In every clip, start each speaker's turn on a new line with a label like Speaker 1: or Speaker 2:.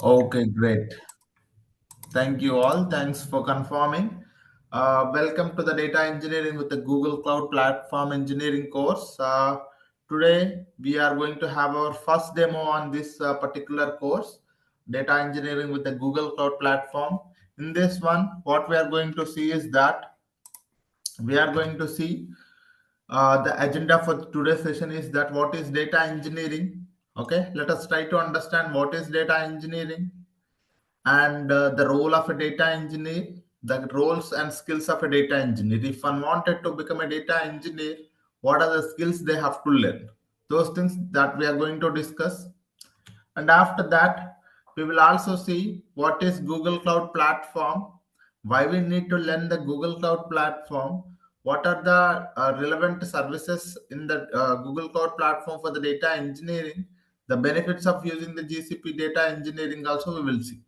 Speaker 1: Okay, great. Thank you all. Thanks for confirming. Welcome to the Data Engineering with the Google Cloud Platform Engineering course. Today, we are going to have our first demo on this particular course, Data Engineering with the Google Cloud Platform. In this one, what we are going to see is that we are going to see the agenda for today's session is that what is data engineering. Okay, let us try to understand what is data engineering and the role of a data engineer, the roles and skills of a data engineer. If one wanted to become a data engineer, what are the skills they have to learn? Those things that we are going to discuss. And after that, we will also see what is Google Cloud Platform, why we need to learn the Google Cloud Platform, what are the relevant services in the Google Cloud Platform for the data engineering, the benefits of using the GCP data engineering also we will see.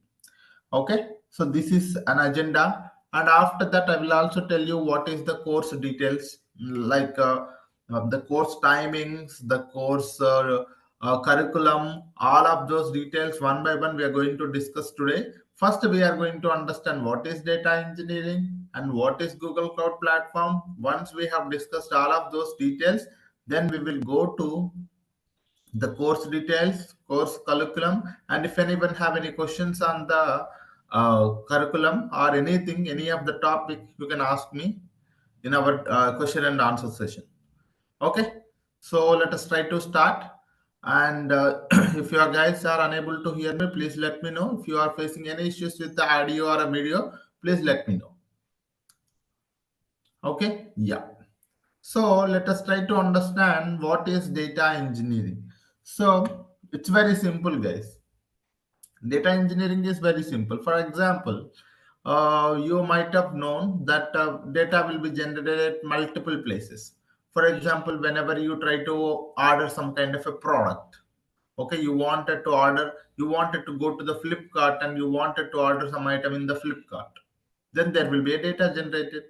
Speaker 1: Okay, so this is an agenda, and after that, I will also tell you what is the course details, like the course timings, the course curriculum, all of those details one by one we are going to discuss today. First, we are going to understand what is data engineering and what is Google Cloud Platform. Once we have discussed all of those details, then we will go to the course details, course curriculum, and if anyone have any questions on the curriculum or anything, any of the topic, you can ask me in our question and answer session. Okay, so let us try to start. And if you guys are unable to hear me, please let me know. If you are facing any issues with the audio or a video, please let me know. Okay, yeah. So let us try to understand what is data engineering. So it's very simple, guys. Data engineering is very simple. For example, you might have known that data will be generated at multiple places. For example, whenever you try to order some kind of a product, okay, you wanted to go to the Flipkart and you wanted to order some item in the Flipkart, then there will be a data generated.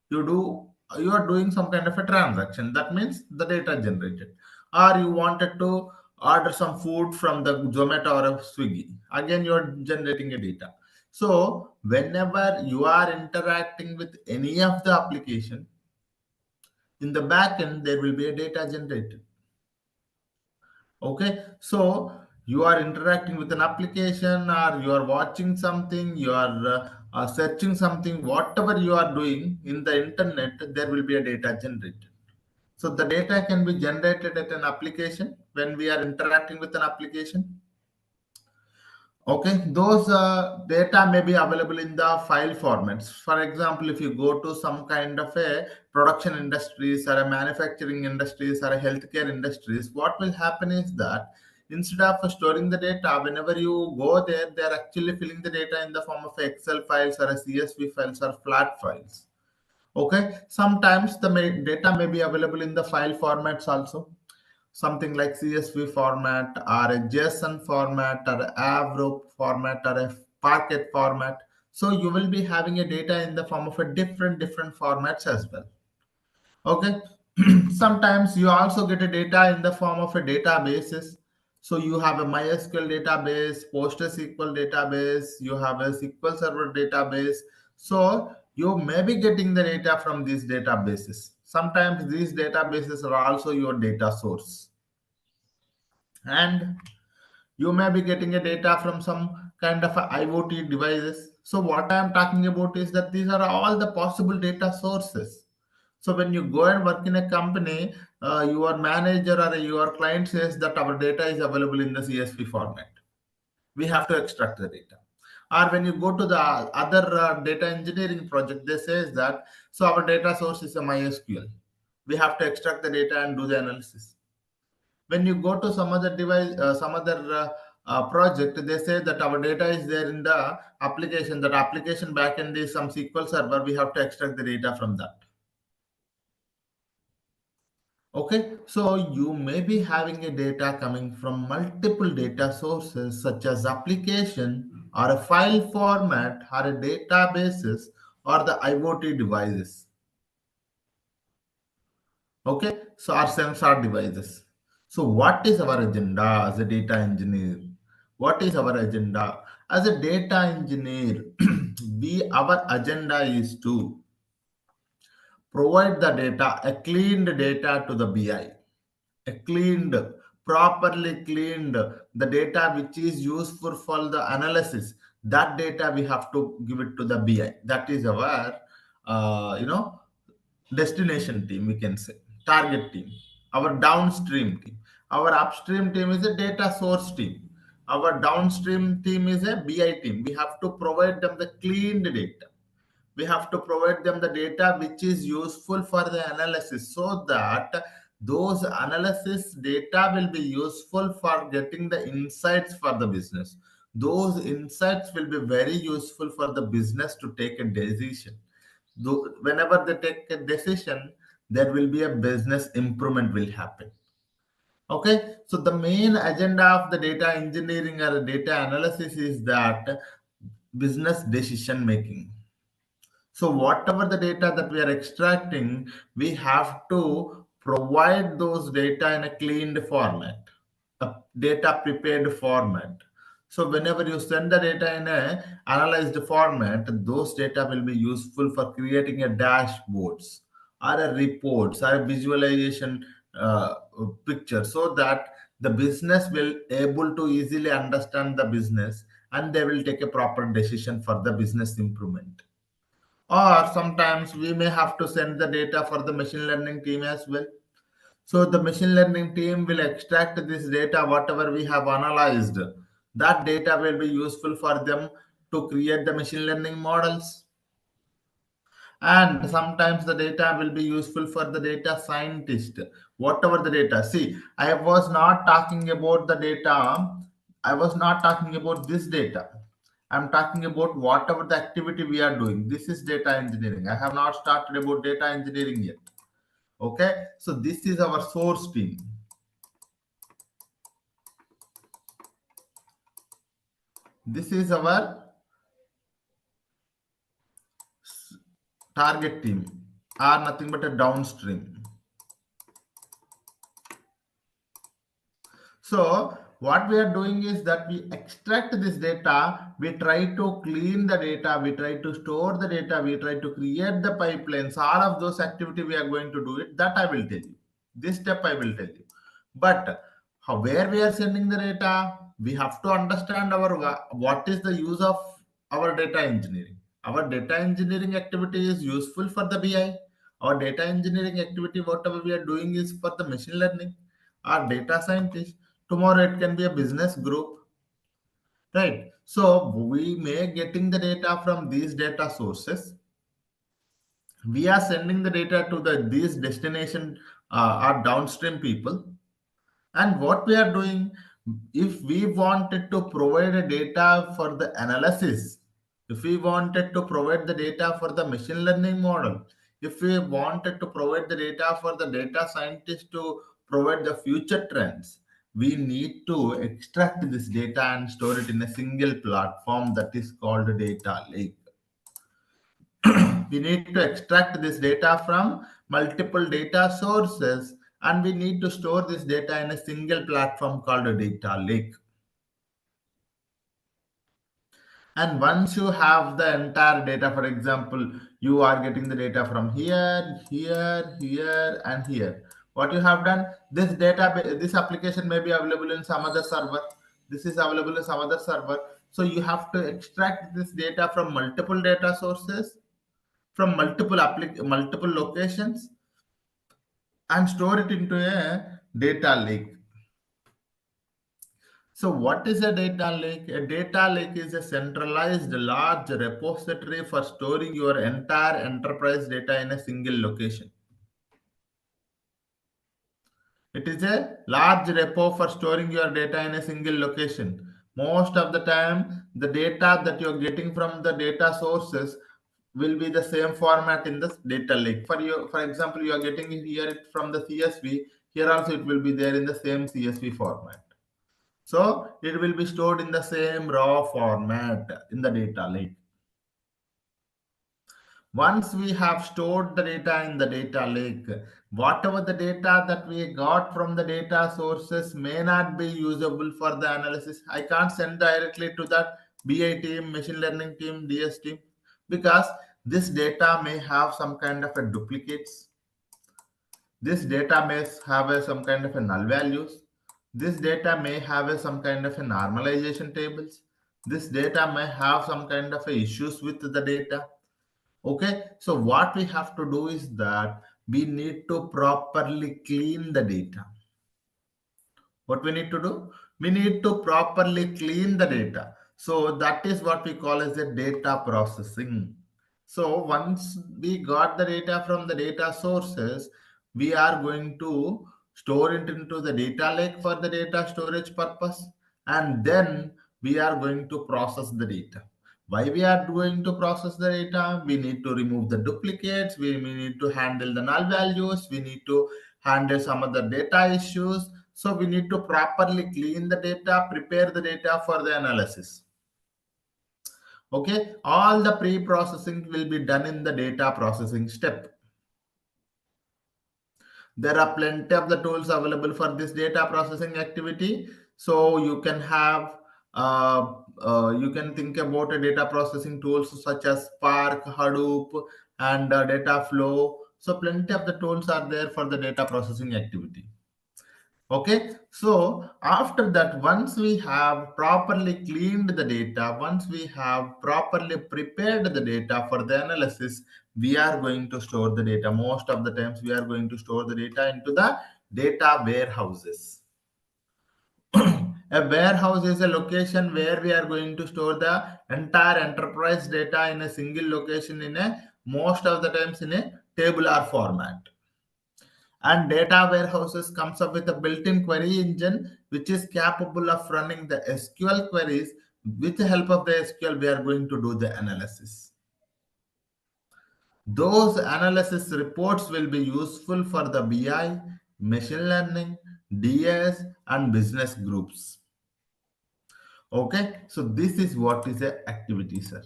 Speaker 1: You are doing some kind of a transaction, that means the data generated. Or you wanted to order some food from the Zomato or a Swiggy, again you are generating a data. So whenever you are interacting with any of the application, in the back end there will be a data generated. Okay, so you are interacting with an application, or you are watching something, you are searching something, whatever you are doing in the internet, there will be a data generated. So the data can be generated at an application when we are interacting with an application. Okay, those data may be available in the file formats. For example, if you go to some kind of a production industries or a manufacturing industries or a healthcare industries, what will happen is that instead of storing the data, whenever you go there, they are actually filling the data in the form of Excel files or a CSV files or flat files. Okay, sometimes the data may be available in the file formats also, something like CSV format or a JSON format or a Avro format or a Parquet format. So you will be having a data in the form of a different formats as well. Okay. Sometimes you also get a data in the form of a databases. So you have a MySQL database, PostgreSQL database, you have a SQL Server database. So you may be getting the data from these databases. Sometimes these databases are also your data source. And you may be getting a data from some kind of a IoT devices. So what I am talking about is that these are all the possible data sources. So when you go and work in a company, your manager or your client says that our data is available in the CSV format. We have to extract the data. Or when you go to the other data engineering project, they says that so our data source is a MySQL. We have to extract the data and do the analysis. When you go to some other device, some other project, they say that our data is there in the application. That application backend is some SQL server. We have to extract the data from that. Okay, so you may be having a data coming from multiple data sources such as application or a file format or a databases or the IoT devices. Okay, so our sensor devices. So what is our agenda as a data engineer? What is our agenda? As a data engineer, our agenda is to provide the data, a cleaned data to the BI, a cleaned, properly cleaned the data which is useful for the analysis. That data we have to give it to the BI. That is our, destination team, we can say, target team, our downstream team. Our upstream team is a data source team. Our downstream team is a BI team. We have to provide them the cleaned data. We have to provide them the data which is useful for the analysis, so that those analysis data will be useful for getting the insights for the business. Those insights will be very useful for the business to take a decision. Whenever they take a decision, there will be a business improvement will happen. Okay, so the main agenda of the data engineering or data analysis is that business decision making. So whatever the data that we are extracting, we have to provide those data in a cleaned format, a data prepared format. So whenever you send the data in a analyzed format, those data will be useful for creating a dashboards or a reports or a visualization uh, picture, so that the business will able to easily understand the business, and they will take a proper decision for the business improvement. Or sometimes we may have to send the data for the machine learning team as well. So the machine learning team will extract this data, whatever we have analyzed. That data will be useful for them to create the machine learning models. And sometimes the data will be useful for the data scientist. Whatever the data. See, I was not talking about the data. I was not talking about this data. I'm talking about whatever the activity we are doing. This is data engineering. I have not started about data engineering yet. Okay. So this is our source team. This is our target team, are nothing but a downstream. So what we are doing is that we extract this data, we try to clean the data, we try to store the data, we try to create the pipelines. All of those activity we are going to do it. That I will tell you. This step I will tell you. But where we are sending the data, we have to understand our what is the use of our data engineering. Our data engineering activity is useful for the BI. Our data engineering activity, whatever we are doing, is for the machine learning. Our data scientist, tomorrow it can be a business group, right? So we may getting the data from these data sources. We are sending the data to these destination, our downstream people. And what we are doing, if we wanted to provide a data for the analysis, if we wanted to provide the data for the machine learning model, if we wanted to provide the data for the data scientist to provide the future trends, we need to extract this data and store it in a single platform that is called data lake. We need to extract this data from multiple data sources, and we need to store this data in a single platform called a data lake. And once you have the entire data, for example, you are getting the data from here, here, here, and here. What you have done, this data, this application may be available in some other server. This is available in some other server. So you have to extract this data from multiple data sources, from multiple locations, and store it into a data lake. So what is a data lake? A data lake is a centralized large repository for storing your entire enterprise data in a single location. It is a large repo for storing your data in a single location. Most of the time, the data that you're getting from the data sources will be the same format in the data lake. For example, you are getting it here from the CSV. Here also it will be there in the same CSV format. So it will be stored in the same raw format in the data lake. Once we have stored the data in the data lake, Whatever the data that we got from the data sources may not be usable for the analysis. I can't send directly to that BI team, machine learning team, DS team, because this data may have some kind of a duplicates. This data may have some kind of a null values. This data may have some kind of a normalization tables. This data may have some kind of a issues with the data. Okay, so what we have to do is that we need to properly clean the data. What we need to do? We need to properly clean the data. So that is what we call as the data processing. So once we got the data from the data sources, we are going to store it into the data lake for the data storage purpose, and then we are going to process the data. Why we are going to process the data? We need to remove the duplicates, we need to handle the null values, we need to handle some other data issues. So we need to properly clean the data, prepare the data for the analysis. Okay, all the pre-processing will be done in the data processing step. There are plenty of the tools available for this data processing activity. So you can have you can think about a data processing tools such as Spark, Hadoop, and data flow. So plenty of the tools are there for the data processing activity. Okay, so after that, once we have properly cleaned the data, once we have properly prepared the data for the analysis, we are going to store the data. Most of the times, we are going to store the data into the data warehouses. A warehouse is a location where we are going to store the entire enterprise data in a single location in a most of the times in a tabular format. And data warehouses comes up with a built-in query engine which is capable of running the SQL queries. With the help of the SQL, we are going to do the analysis. Those analysis reports will be useful for the BI, machine learning, DS, and business groups. Okay, so this is what is the activity, sir.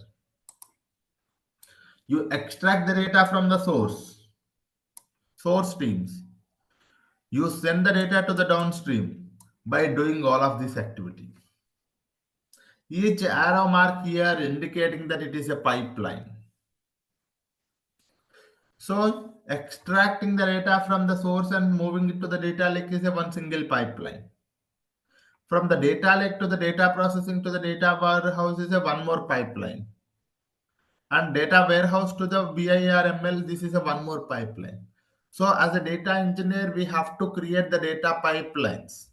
Speaker 1: You extract the data from the source streams. You send the data to the downstream by doing all of this activity. Each arrow mark here indicating that it is a pipeline. So extracting the data from the source and moving it to the data lake is a one single pipeline. From the data lake to the data processing to the data warehouse is a one more pipeline. And data warehouse to the BIRML, this is a one more pipeline. So as a data engineer, we have to create the data pipelines.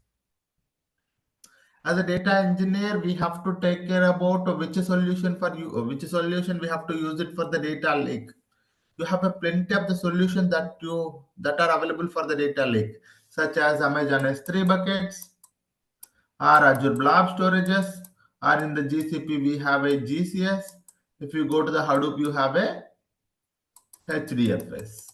Speaker 1: As a data engineer, we have to take care about which solution for you, which solution we have to use it for the data lake. You have a plenty of the solutions that are available for the data lake, such as Amazon S3 buckets or Azure Blob storages, or in the GCP we have a GCS. If you go to the Hadoop, you have a HDFS.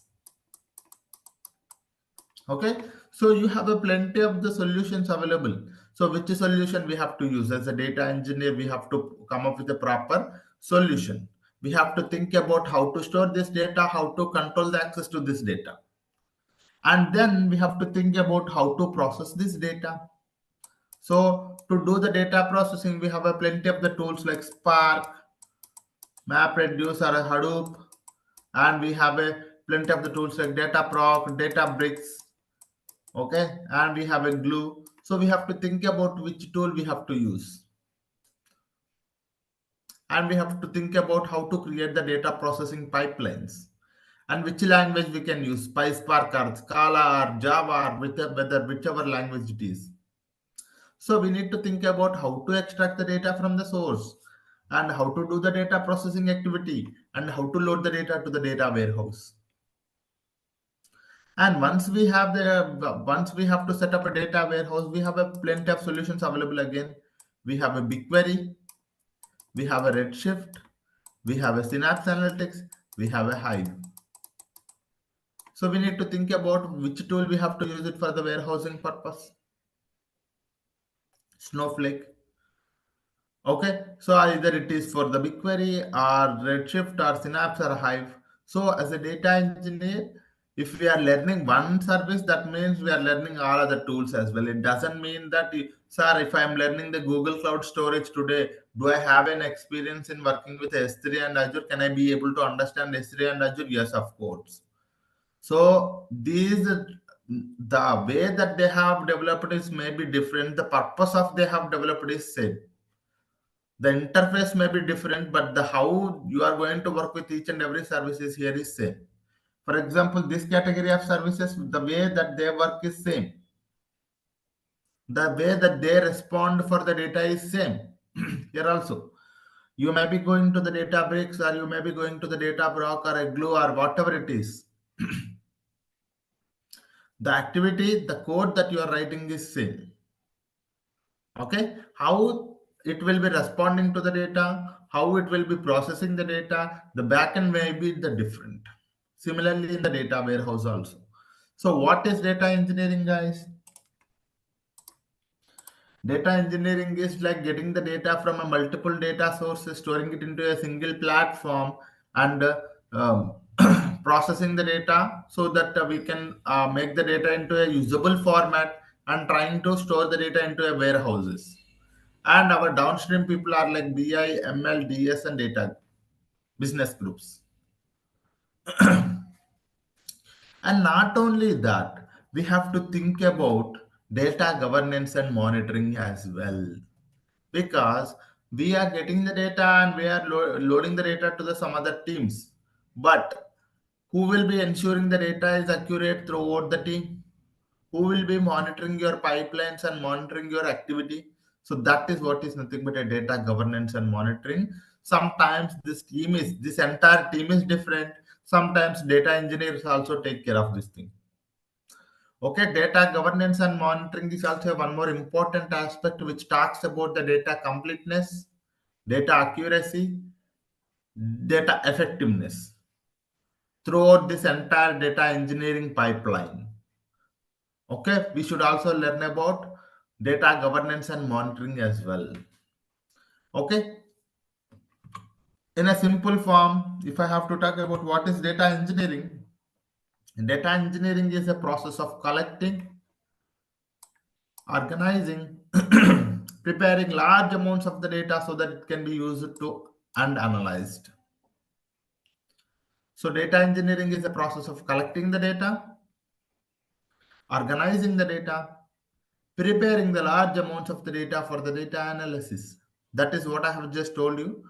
Speaker 1: Okay, so you have a plenty of the solutions available. So which solution we have to use? As a data engineer, we have to come up with a proper solution. We have to think about how to store this data, how to control the access to this data, and then we have to think about how to process this data. So to do the data processing, we have a plenty of the tools like Spark, MapReduce, or Hadoop, and we have a plenty of the tools like Dataproc, Databricks. Okay, and we have a glue. So we have to think about which tool we have to use, and we have to think about how to create the data processing pipelines, and which language we can use, PySpark or Scala or Java, or whether whichever language it is. So we need to think about how to extract the data from the source, and how to do the data processing activity, and how to load the data to the data warehouse. And once we have to set up a data warehouse, we have a plenty of solutions available again. We have a BigQuery, we have a Redshift, we have a Synapse Analytics, we have a Hive. So we need to think about which tool we have to use it for the warehousing purpose. Snowflake. Okay, so either it is for the BigQuery or Redshift or Synapse or Hive. So as a data engineer, If we are learning one service, that means we are learning all other tools as well. It doesn't mean that, sir, if I am learning the Google Cloud Storage today, do I have an experience in working with S3 and Azure? Can I be able to understand S3 and Azure? Yes, of course. So these, the way that they have developed is maybe different. The purpose of they have developed is same. The interface may be different, but the how you are going to work with each and every services here is same. For example, this category of services, the way that they work is same. The way that they respond for the data is same. Here also, you may be going to the Databricks, or you may be going to the Databricks or a Glue or whatever it is. The activity, the code that you are writing is same. Okay, how it will be responding to the data, how it will be processing the data, the backend may be the different. Similarly, in the data warehouse also. So what is data engineering, guys? Data engineering is like getting the data from a multiple data sources, storing it into a single platform, and processing the data so that we can make the data into a usable format, and trying to store the data into a warehouses. And our downstream people are like BI, ML, DS, and data business groups. And not only that, we have to think about data governance and monitoring as well, because we are getting the data and we are loading the data to the some other teams. But who will be ensuring the data is accurate throughout the team? Who will be monitoring your pipelines and monitoring your activity? So that is what is nothing but a data governance and monitoring. Sometimes this entire team is different. Sometimes data engineers also take care of this thing. Okay, data governance and monitoring is also one more important aspect which talks about the data completeness, data accuracy, data effectiveness throughout this entire data engineering pipeline. Okay, we should also learn about data governance and monitoring as well. Okay, in a simple form, if I have to talk about what is data engineering is a process of collecting, organizing, preparing large amounts of the data so that it can be used to and analyzed. So data engineering is a process of collecting the data, organizing the data, preparing the large amounts of the data for the data analysis. That is what I have just told you.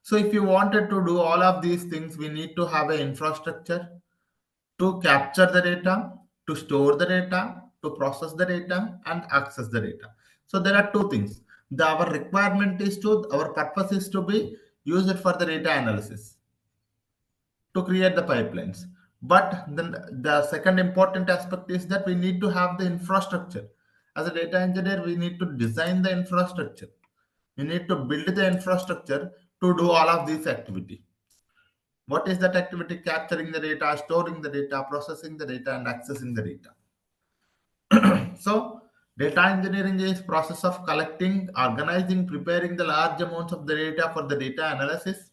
Speaker 1: So if you wanted to do all of these things, we need to have an infrastructure to capture the data, to store the data, to process the data, and access the data. So there are two things. Our requirement is our purpose is to be used for the data analysis, to create the pipelines. But then the second important aspect is that we need to have the infrastructure. As a data engineer, we need to design the infrastructure. We need to build the infrastructure to do all of these activity. What is that activity? Capturing the data, storing the data, processing the data, and accessing the data. So data engineering is process of collecting, organizing, preparing the large amounts of the data for the data analysis.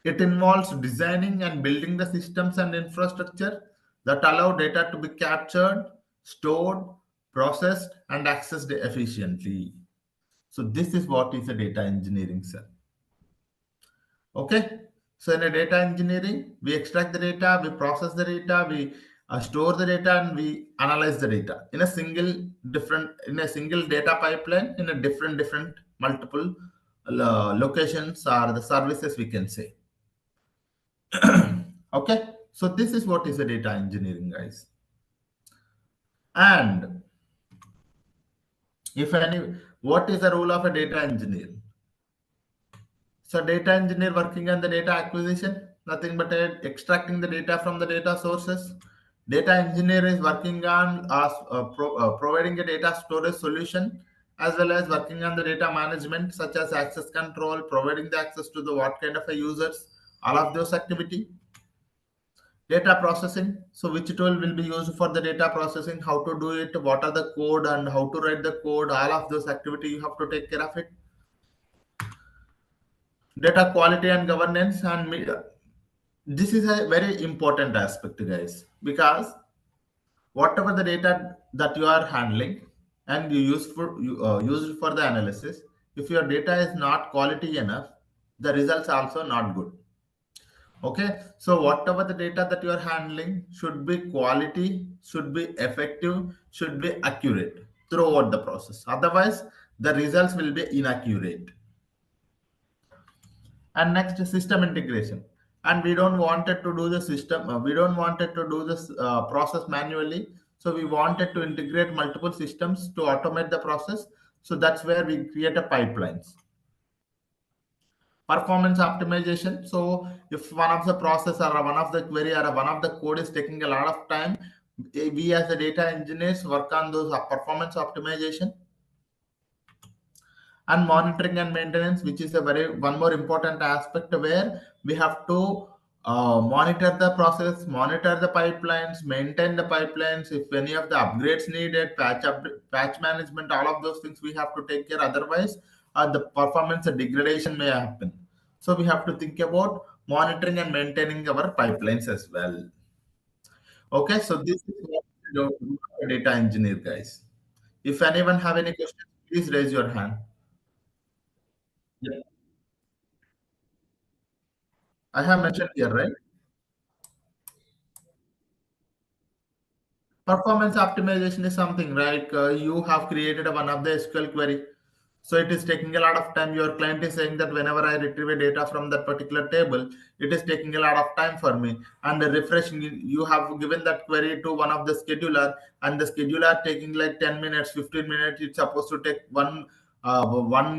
Speaker 1: It involves designing and building the systems and infrastructure that allow data to be captured, stored, processed, and accessed efficiently. So this is what is a data engineering, sir. Okay. So in a data engineering, we extract the data, we process the data, we store the data, and we analyze the data in a single data pipeline in a different multiple locations or the services, we can say. Okay. So this is what is a data engineering, guys. And if any, what is the role of a data engineer? So data engineer working on the data acquisition, nothing but extracting the data from the data sources. Data engineer is working on providing a data storage solution, as well as working on the data management, such as access control, providing the access to the what kind of a users, all of those activity. Data processing, so which tool will be used for the data processing, how to do it, what are the code and how to write the code, all of those activity you have to take care of it. Data quality and governance and media. This is a very important aspect, guys, because whatever the data that you are handling and use it for the analysis, if your data is not quality enough, the results also not good. Okay, so whatever the data that you are handling should be quality, should be effective, should be accurate throughout the process. Otherwise, the results will be inaccurate. And next, system integration. And we don't wanted to do the system. We don't wanted to do this process manually. So we wanted to integrate multiple systems to automate the process. So that's where we create a pipelines. Performance optimization. So if one of the process or one of the query or one of the code is taking a lot of time, we as the data engineers work on those performance optimization. And monitoring and maintenance, which is a very one more important aspect where we have to monitor the process, monitor the pipelines, maintain the pipelines. If any of the upgrades needed, patch management, all of those things we have to take care. Otherwise, the performance degradation may happen. So we have to think about monitoring and maintaining our pipelines as well. Okay, so this is what we do for data engineer, guys. If anyone have any questions, please raise your hand. Yeah. I have mentioned here, right? Performance optimization is something like you have created one of the SQL query. So it is taking a lot of time. Your client is saying that whenever I retrieve a data from that particular table, it is taking a lot of time for me. And refreshing, you have given that query to one of the scheduler, and the scheduler taking like 10 minutes, 15 minutes. It's supposed to take 1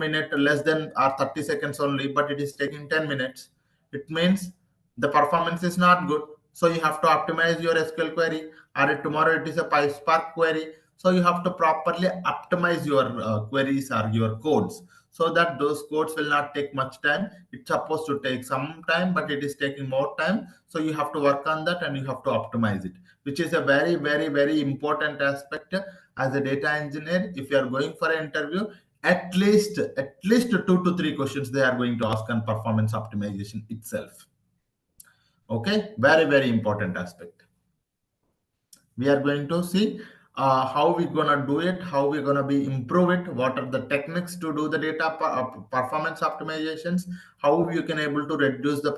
Speaker 1: minute less than or 30 seconds only, but it is taking 10 minutes. It means the performance is not good. So you have to optimize your SQL query, or tomorrow it is a PySpark query. So you have to properly optimize your queries or your codes so that those codes will not take much time. It's supposed to take some time, but it is taking more time. So you have to work on that and you have to optimize it, which is a very, very, very important aspect as a data engineer. If you are going for an interview, at least 2 to 3 questions they are going to ask on performance optimization itself. Okay, very, very important aspect. We are going to see how we're gonna do it, how we're gonna be improve it, what are the techniques to do the performance optimizations, how you can able to reduce the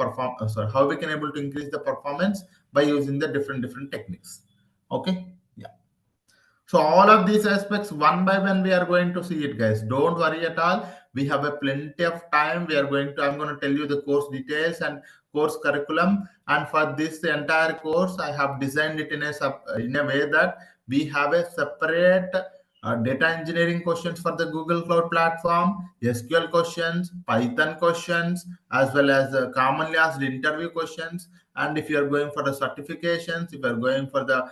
Speaker 1: how we can able to increase the performance by using the different techniques. Okay, yeah. So all of these aspects one by one we are going to see it, guys. Don't worry at all. We have a plenty of time. I'm going to tell you the course details and course curriculum. And for this entire course, I have designed it in a way that we have a separate data engineering questions for the Google Cloud platform, SQL questions, Python questions, as well as commonly asked interview questions. And if you are going for the certifications, if you are going for the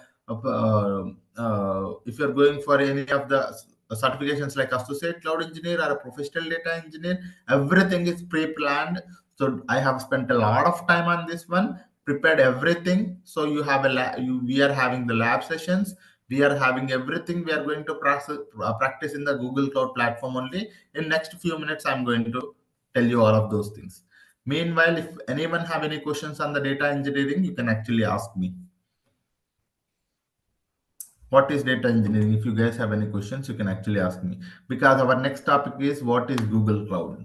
Speaker 1: if you're going for any of the certifications like associate cloud engineer or a professional data engineer, everything is pre-planned. So I have spent a lot of time on this one, prepared everything. So you have we are having the lab sessions, we are having everything. We are going to practice in the Google Cloud platform only. In next few minutes I'm going to tell you all of those things. Meanwhile, if anyone have any questions on the data engineering, you can actually ask me. What is data engineering? If you guys have any questions, you can actually ask me, because our next topic is what is Google Cloud.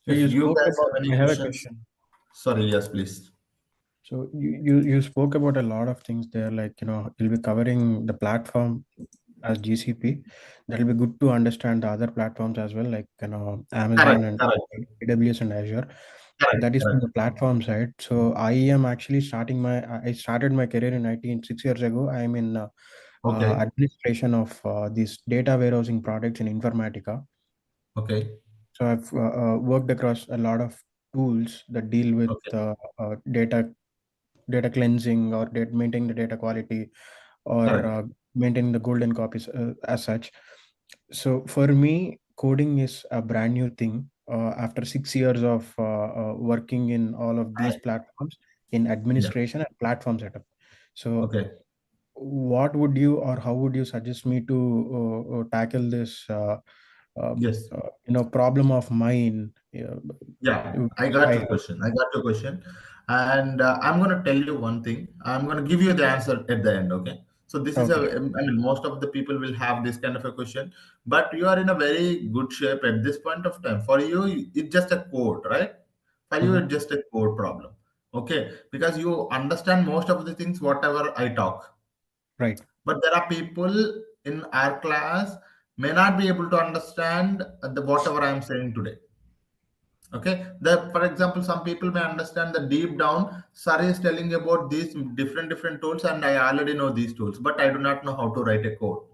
Speaker 2: So
Speaker 1: If
Speaker 2: you
Speaker 1: you
Speaker 2: spoke
Speaker 1: guys
Speaker 2: about,
Speaker 1: have any
Speaker 2: I have a
Speaker 1: questions,
Speaker 2: question.
Speaker 1: sorry, yes, please.
Speaker 2: So you spoke about a lot of things there, like, you'll be covering the platform as GCP. That'll be good to understand the other platforms as well, like,
Speaker 1: Correct,
Speaker 2: Amazon and
Speaker 1: correct,
Speaker 2: AWS and Azure.
Speaker 1: correct,
Speaker 2: That is from
Speaker 1: correct.
Speaker 2: the platform side. So I am actually I started my career in IT 6 years ago. I'm in
Speaker 1: Okay,
Speaker 2: administration of these data warehousing products in Informatica.
Speaker 1: okay,
Speaker 2: So I've worked across a lot of tools that deal with
Speaker 1: okay,
Speaker 2: data cleansing or maintaining the data quality, or
Speaker 1: correct.
Speaker 2: maintaining the golden copies as such. So for me, coding is a brand new thing. After 6 years of working in all of these
Speaker 1: Right.
Speaker 2: platforms in
Speaker 1: Yeah.
Speaker 2: administration and platform setup. So
Speaker 1: Okay.
Speaker 2: what would you, or how would you suggest me to tackle this
Speaker 1: Yes.
Speaker 2: problem of mine.
Speaker 1: Yeah, I
Speaker 2: Which
Speaker 1: got
Speaker 2: I
Speaker 1: your
Speaker 2: have.
Speaker 1: question. I got your question. And I'm going to tell you one thing. I'm going to give you the answer at the end. Okay. So this is a,
Speaker 2: Okay.
Speaker 1: I mean, most of the people will have this kind of a question, but you are in a very good shape at this point of time. For you, it's just a code, right? For you,
Speaker 2: Mhm.
Speaker 1: it's just a code problem. Okay. Because you understand most of the things, whatever I talk.
Speaker 2: Right.
Speaker 1: But there are people in our class may not be able to understand the whatever I am saying today. Okay, for example, some people may understand that deep down, Sir is telling about these different tools, and I already know these tools, but I do not know how to write a code.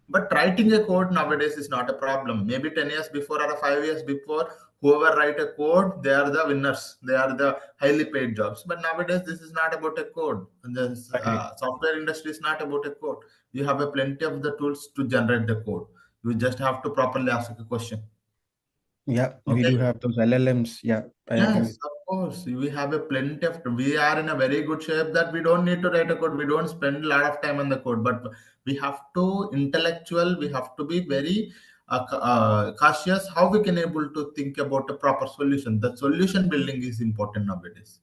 Speaker 1: But writing a code nowadays is not a problem. Maybe 10 years before or 5 years before, whoever write a code, they are the winners. They are the highly paid jobs. But nowadays, this is not about a code. The
Speaker 2: Agree.
Speaker 1: software industry is not about a code. You have a plenty of the tools to generate the code. You just have to properly ask a question.
Speaker 2: Yeah, we
Speaker 1: Okay.
Speaker 2: do have those LLMs. Yeah, I agree
Speaker 1: Yes,
Speaker 2: with.
Speaker 1: of course. We have a plenty of. We are in a very good shape that we don't need to write a code. We don't spend a lot of time on the code, but we have to intellectual. We have to be very cautious. How we can able to think about a proper solution. The solution building is important nowadays.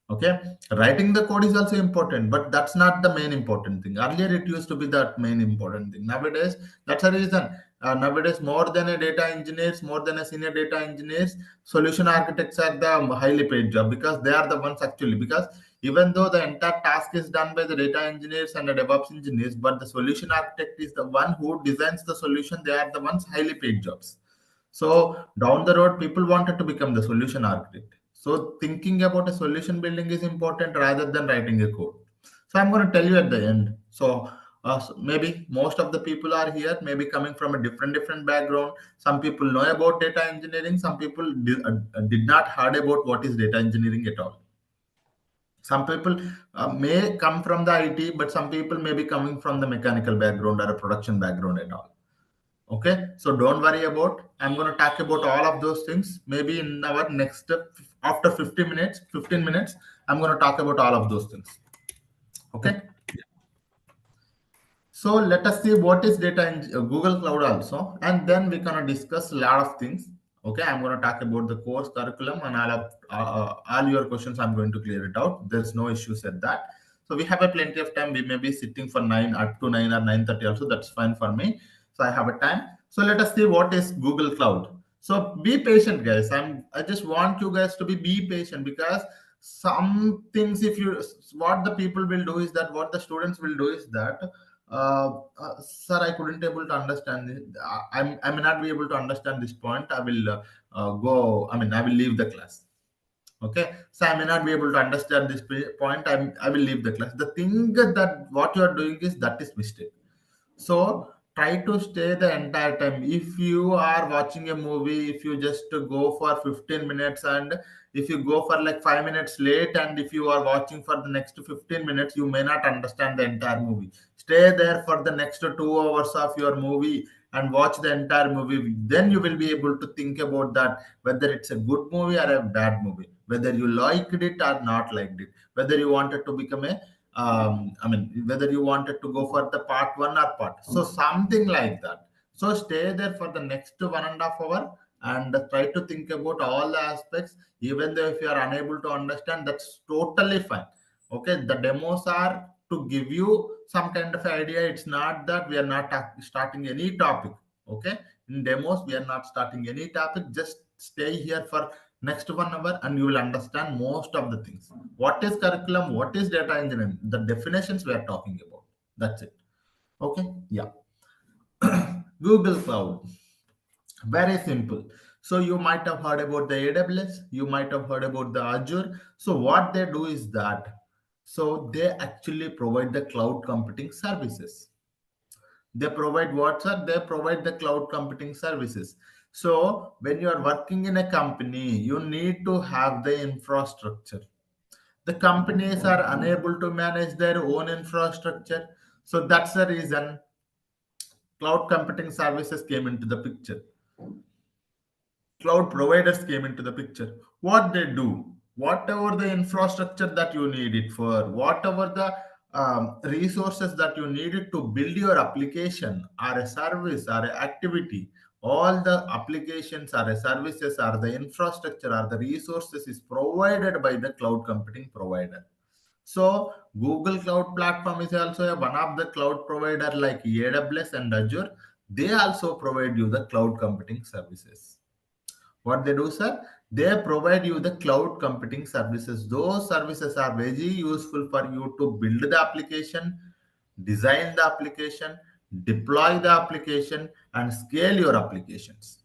Speaker 1: Okay, writing the code is also important, but that's not the main important thing. Earlier it used to be that main important thing. Nowadays, that's a reason. Nowadays, more than a data engineers, more than a senior data engineers, solution architects are the highly paid job, because they are the ones actually, because even though the entire task is done by the data engineers and the DevOps engineers, but the solution architect is the one who designs the solution. They are the ones highly paid jobs. So down the road, people wanted to become the solution architect. So thinking about a solution building is important rather than writing a code. So I'm going to tell you at the end. So maybe most of the people are here, maybe coming from a different background. Some people know about data engineering. Some people did not heard about what is data engineering at all. Some people may come from the IT, but some people may be coming from the mechanical background or a production background at all. Okay, so don't worry about. I'm going to talk about all of those things. Maybe in our next after 15 minutes, I'm going to talk about all of those things.
Speaker 2: Yep.
Speaker 1: Okay. So let us see what is data in Google Cloud also, and then we're gonna discuss a lot of things. Okay, I'm gonna talk about the course curriculum and all your questions. I'm going to clear it out. There's no issues at that. So we have a plenty of time. We may be sitting for nine up to 9 or 9:30 also. That's fine for me. So I have a time. So let us see what is Google Cloud. So be patient, guys. I just want you guys to be patient, because some things, if you, what the people will do is that, what the students will do is that, sir, I couldn't able to understand it. I may not be able to understand this point. I will go. I mean, I will leave the class. Okay, so I may not be able to understand this point. I will leave the class. The thing that what you are doing is that is mistake. So try to stay the entire time. If you are watching a movie, if you just go for 15 minutes, and if you go for like 5 minutes late, and if you are watching for the next 15 minutes, you may not understand the entire movie. Stay there for the next 2 hours of your movie and watch the entire movie. Then you will be able to think about that, whether it's a good movie or a bad movie, whether you liked it or not liked it, whether you wanted to become a I mean, whether you wanted to go for the part one or part, so something like that. So stay there for the next 1.5 hours and try to think about all the aspects. Even though if you are unable to understand, that's totally fine. Okay, the demos are to give you some kind of idea. It's not that we are not starting any topic. Okay, in demos we are not starting any topic. Just stay here for next 1 hour and you will understand most of the things. What is curriculum, what is data engineering, the definitions we are talking about. That's it. Okay. Yeah. Google Cloud, very simple. So you might have heard about the AWS, you might have heard about the Azure. So what they do is that, so they actually provide the cloud computing services. They provide what, sir? They provide the cloud computing services. So when you are working in a company, you need to have the infrastructure. The companies are unable to manage their own infrastructure. So that's the reason cloud computing services came into the picture. Cloud providers came into the picture. What they do, whatever the infrastructure that you need it for, whatever the resources that you needed to build your application or a service or an activity, all the applications or the services or the infrastructure or the resources is provided by the cloud computing provider. So Google Cloud Platform is also one of the cloud provider like AWS and Azure. They also provide you the cloud computing services. What they do, sir? They provide you the cloud computing services. Those services are very useful for you to build the application, design the application, deploy the application, and scale your applications.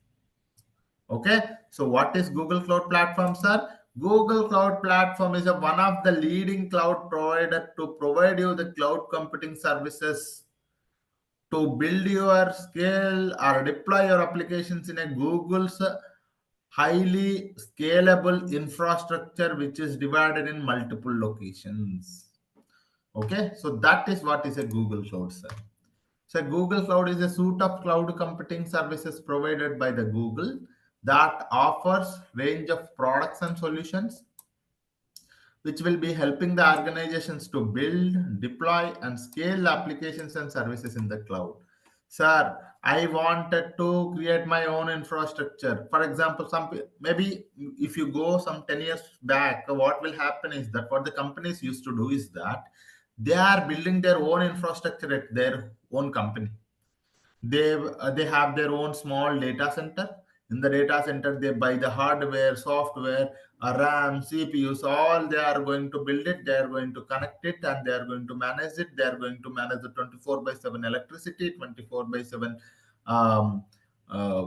Speaker 1: Okay, so what is Google Cloud Platform, sir? Google Cloud Platform is one of the leading cloud provider to provide you the cloud computing services to build your scale or deploy your applications in a Google's highly scalable infrastructure which is divided in multiple locations. Okay, so that is what is a Google Cloud, sir. So Google Cloud is a suite of cloud computing services provided by the Google that offers range of products and solutions which will be helping the organizations to build, deploy, and scale applications and services in the cloud. Sir, I wanted to create my own infrastructure. For example, maybe if you go some 10 years back, what will happen is that what the companies used to do is that they are building their own infrastructure at their own company. They have their own small data center. In the data center they buy the hardware, software, RAM, CPUs, all. They are going to build it, they are going to connect it, and they are going to manage it. They are going to manage the 24 by 7 electricity, 24 by 7 um,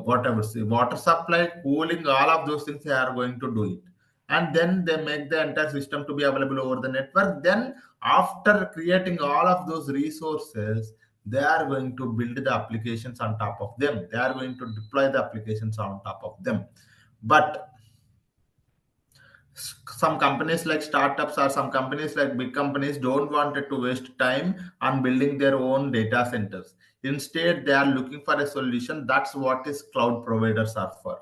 Speaker 1: whatever, say, water supply, cooling, all of those things they are going to do it. And then they make the entire system to be available over the network. Then after creating all of those resources, they are going to build the applications on top of them. They are going to deploy the applications on top of them. But some companies like startups or some companies like big companies don't want to waste time on building their own data centers. Instead, they are looking for a solution. That's what is cloud providers are for.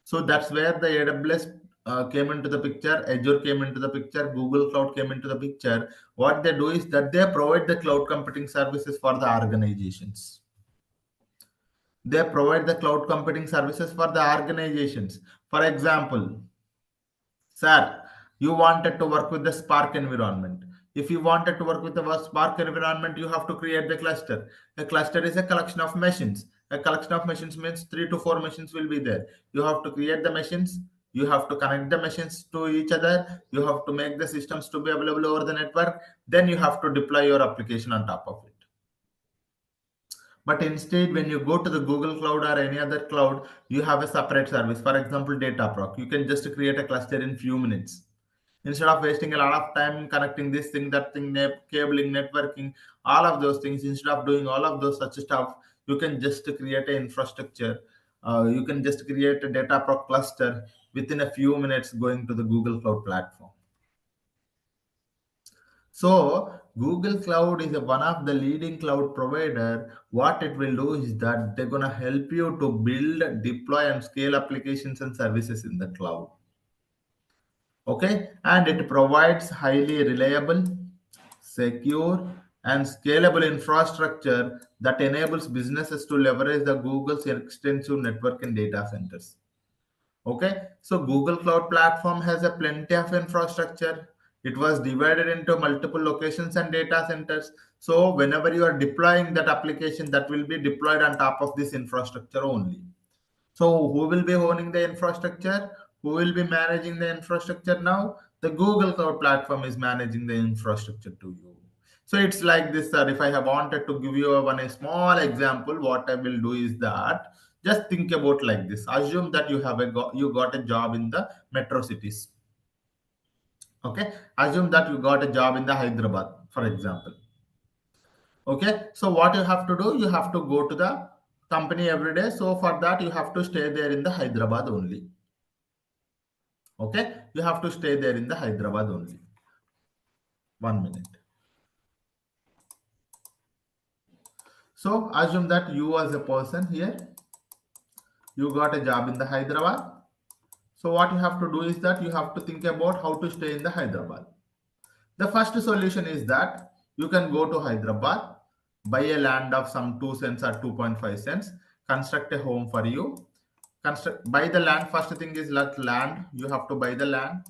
Speaker 1: So that's where the AWS came into the picture, Azure came into the picture, Google Cloud came into the picture. What they do is that they provide the cloud computing services for the organizations. They provide the cloud computing services for the organizations. For example, sir, you wanted to work with the Spark environment. If you wanted to work with the Spark environment, you have to create the cluster. A cluster is a collection of machines. A collection of machines means 3 to 4 machines will be there. You have to create the machines. You have to connect the machines to each other. You have to make the systems to be available over the network. Then you have to deploy your application on top of it. But instead, when you go to the Google Cloud or any other cloud, you have a separate service. For example, Dataproc. You can just create a cluster in few minutes. Instead of wasting a lot of time connecting this thing, that thing, cabling, networking, all of those things, instead of doing all of those such stuff, you can just create an infrastructure. You can just create a Dataproc cluster within a few minutes going to the Google Cloud platform. So Google Cloud is one of the leading cloud provider. What it will do is that they're gonna help you to build, deploy, and scale applications and services in the cloud. Okay, and it provides highly reliable, secure, and scalable infrastructure that enables businesses to leverage the Google's extensive network and data centers. Okay, so Google Cloud Platform has a plenty of infrastructure. It was divided into multiple locations and data centers. So whenever you are deploying that application, that will be deployed on top of this infrastructure only. So who will be owning the infrastructure? Who will be managing the infrastructure now? The Google Cloud Platform is managing the infrastructure to you. So it's like this, sir. If I have wanted to give you a small example, what I will do is that just think about like this. Assume that you got a job in the metro cities. Okay. Assume that you got a job in the Hyderabad, for example. Okay. So what you have to do, you have to go to the company every day. So for that, you have to stay there in the Hyderabad only. Okay, you have to stay there in the Hyderabad only. 1 minute. So assume that you as a person here, you got a job in the Hyderabad. So what you have to do is that you have to think about how to stay in the Hyderabad. The first solution is that you can go to Hyderabad, buy a land of some 2 cents or 2.5 cents, construct a home for you. Construct, buy the land. First thing is like land. You have to buy the land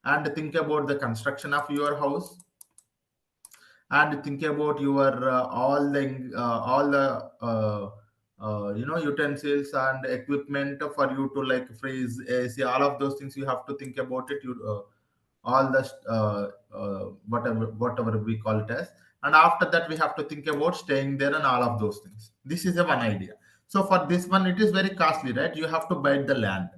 Speaker 1: and think about the construction of your house, and think about your all the utensils and equipment for you to like freeze AC, all of those things you have to think about it. You all the whatever we call it as, and after that we have to think about staying there and all of those things. This is a one idea. So for this one it is very costly, right? You have to buy the land,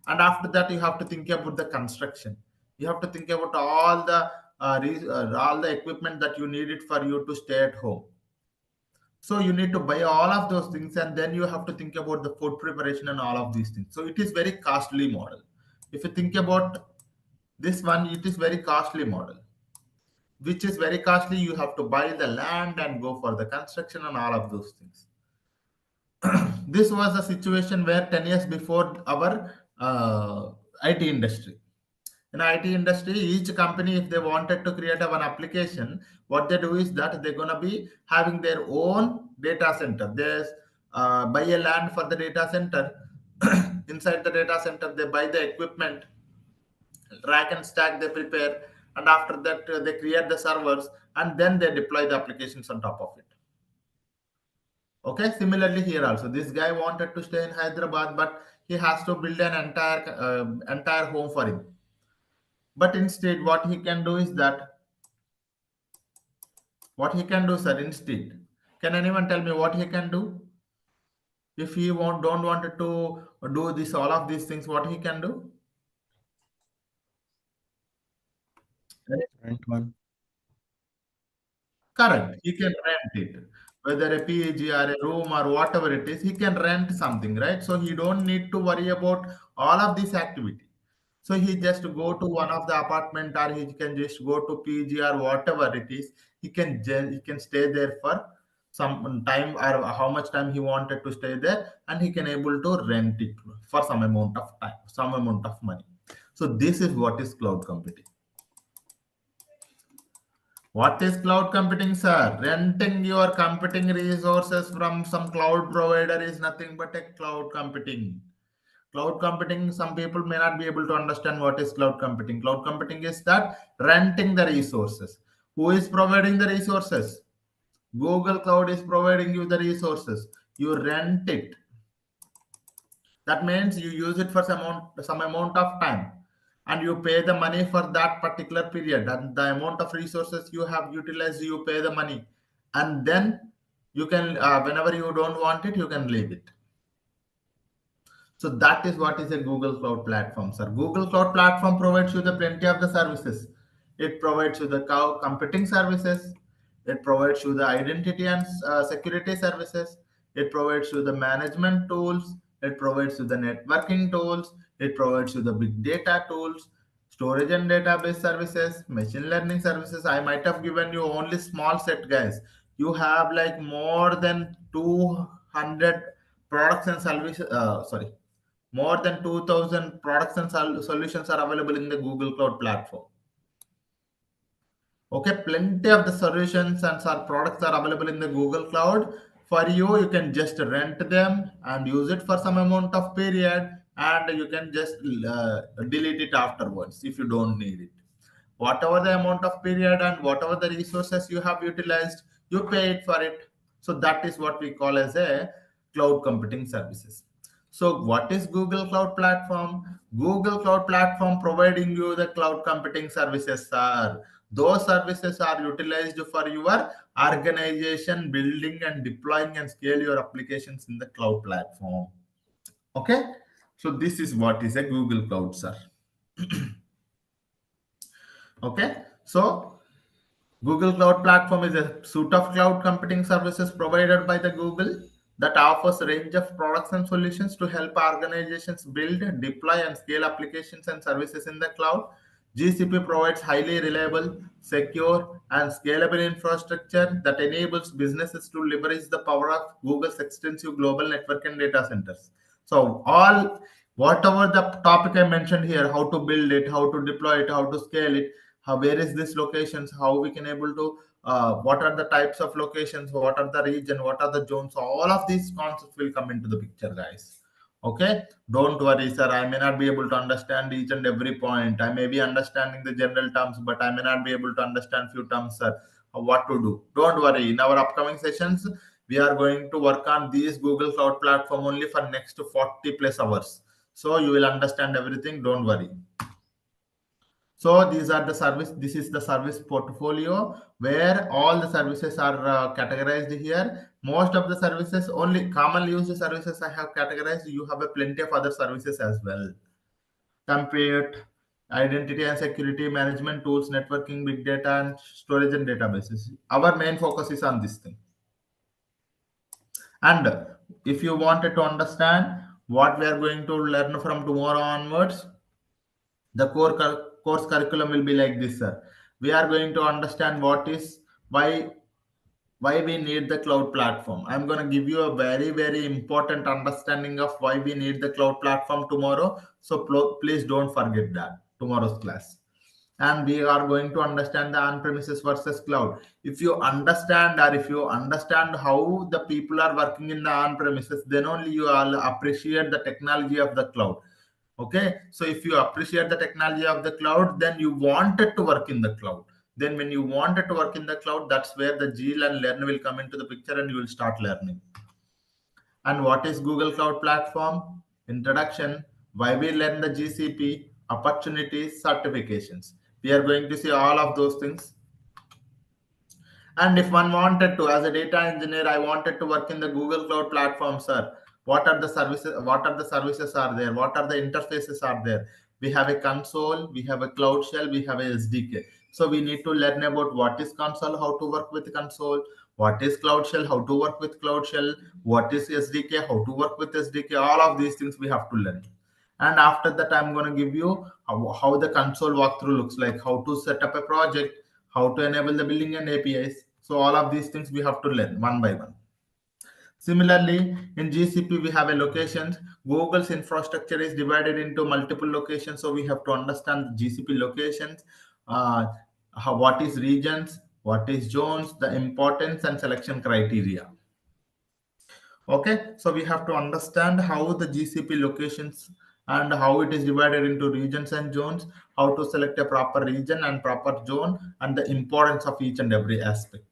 Speaker 1: and after that you have to think about the construction. You have to think about all the equipment that you need it for you to stay at home. So you need to buy all of those things, and then you have to think about the food preparation and all of these things. So it is very costly model. If you think about this one, it is very costly model, which is very costly. You have to buy the land and go for the construction and all of those things. This was a situation where 10 years before our IT industry. In IT industry, each company, if they wanted to create one application, what they do is that they're going to be having their own data center. There's buy a land for the data center. Inside the data center, they buy the equipment, rack and stack they prepare, and after that they create the servers, and then they deploy the applications on top of it. Okay, similarly here also, this guy wanted to stay in Hyderabad, but he has to build an entire home for him. But instead, what he can do, sir, instead, can anyone tell me what he can do? If he don't wanted to do this, all of these things, what he can do?
Speaker 2: Rent one.
Speaker 1: Correct. He can rent it, whether a PG or a room or whatever it is, he can rent something, right? So he don't need to worry about all of this activity. So he just go to one of the apartment, or he can just go to PG or whatever it is. He can stay there for some time, or how much time he wanted to stay there, and he can able to rent it for some amount of time, some amount of money. So this is what is cloud computing. What is cloud computing, sir? Renting your computing resources from some cloud provider is nothing but a cloud computing. Cloud computing, some people may not be able to understand what is cloud computing. Cloud computing is that renting the resources. Who is providing the resources? Google Cloud is providing you the resources. You rent it. That means you use it for some amount of time, and you pay the money for that particular period, and the amount of resources you have utilized, you pay the money, and then you can whenever you don't want it, you can leave it. So that is what is a Google Cloud Platform, sir. Google Cloud Platform provides you the plenty of the services. It provides you the cloud computing services. It provides you the identity and security services. It provides you the management tools. It provides you the networking tools. It provides you the big data tools, storage and database services, machine learning services. I might have given you only small set, guys. You have like more than 200 products and services. Sorry, more than 2000 products and solutions are available in the Google Cloud Platform. Okay, plenty of the solutions and products are available in the Google Cloud. For you, you can just rent them and use it for some amount of period, and you can just delete it afterwards if you don't need it. Whatever the amount of period and whatever the resources you have utilized, you pay it for it. So that is what we call as a cloud computing services. So what is Google Cloud Platform? Google Cloud Platform providing you the cloud computing services are those services are utilized for your organization building and deploying and scale your applications in the cloud platform. Okay, so this is what is a Google Cloud, sir. Okay, so Google Cloud Platform is a suite of cloud computing services provided by the Google that offers a range of products and solutions to help organizations build, deploy, and scale applications and services in the cloud. GCP provides highly reliable, secure, and scalable infrastructure that enables businesses to leverage the power of Google's extensive global network and data centers. So, all whatever the topic I mentioned here, how to build it, how to deploy it, how to scale it, how where is this locations, how we can able to what are the types of locations, what are the region, what are the zones. All of these concepts will come into the picture, guys. Okay, don't worry, sir. I may not be able to understand each and every point. I may be understanding the general terms, but I may not be able to understand few terms, sir. What to do? Don't worry. In our upcoming sessions, we are going to work on these Google Cloud Platform only for next 40 plus hours. So you will understand everything. Don't worry. So these are the service. This is the service portfolio where all the services are categorized here. Most of the services, only commonly used services I have categorized. You have a plenty of other services as well. Compute, identity and security management tools, networking, big data, and storage and databases. Our main focus is on this thing. And if you wanted to understand what we are going to learn from tomorrow onwards, the course curriculum will be like this, sir. We are going to understand why why we need the cloud platform. I'm going to give you a very important understanding of why we need the cloud platform tomorrow. So please don't forget that tomorrow's class. And we are going to understand the on-premises versus cloud. If you understand, or if you understand how the people are working in the on-premises, then only you all appreciate the technology of the cloud. Okay, so if you appreciate the technology of the cloud, then you wanted to work in the cloud. Then when you wanted to work in the cloud, that's where the zeal and learn will come into the picture, and you will start learning. And what is Google Cloud Platform? Introduction, why we learn the GCP, opportunities, certifications. We are going to see all of those things. And if one wanted to, as a data engineer, I wanted to work in the Google Cloud Platform, sir. What are the services? What are the services are there? What are the interfaces are there? We have a console, we have a cloud shell, we have a SDK. So we need to learn about what is console, how to work with console, what is cloud shell, how to work with cloud shell, what is SDK, how to work with SDK. All of these things we have to learn. And after that, I'm going to give you how the console walkthrough looks like, how to set up a project, how to enable the billing and APIs. So all of these things we have to learn one by one. Similarly, in GCP, we have a locations. Google's infrastructure is divided into multiple locations. So we have to understand GCP locations, what is regions, what is zones, the importance and selection criteria. Okay, so we have to understand how the GCP locations and how it is divided into regions and zones, how to select a proper region and proper zone, and the importance of each and every aspect.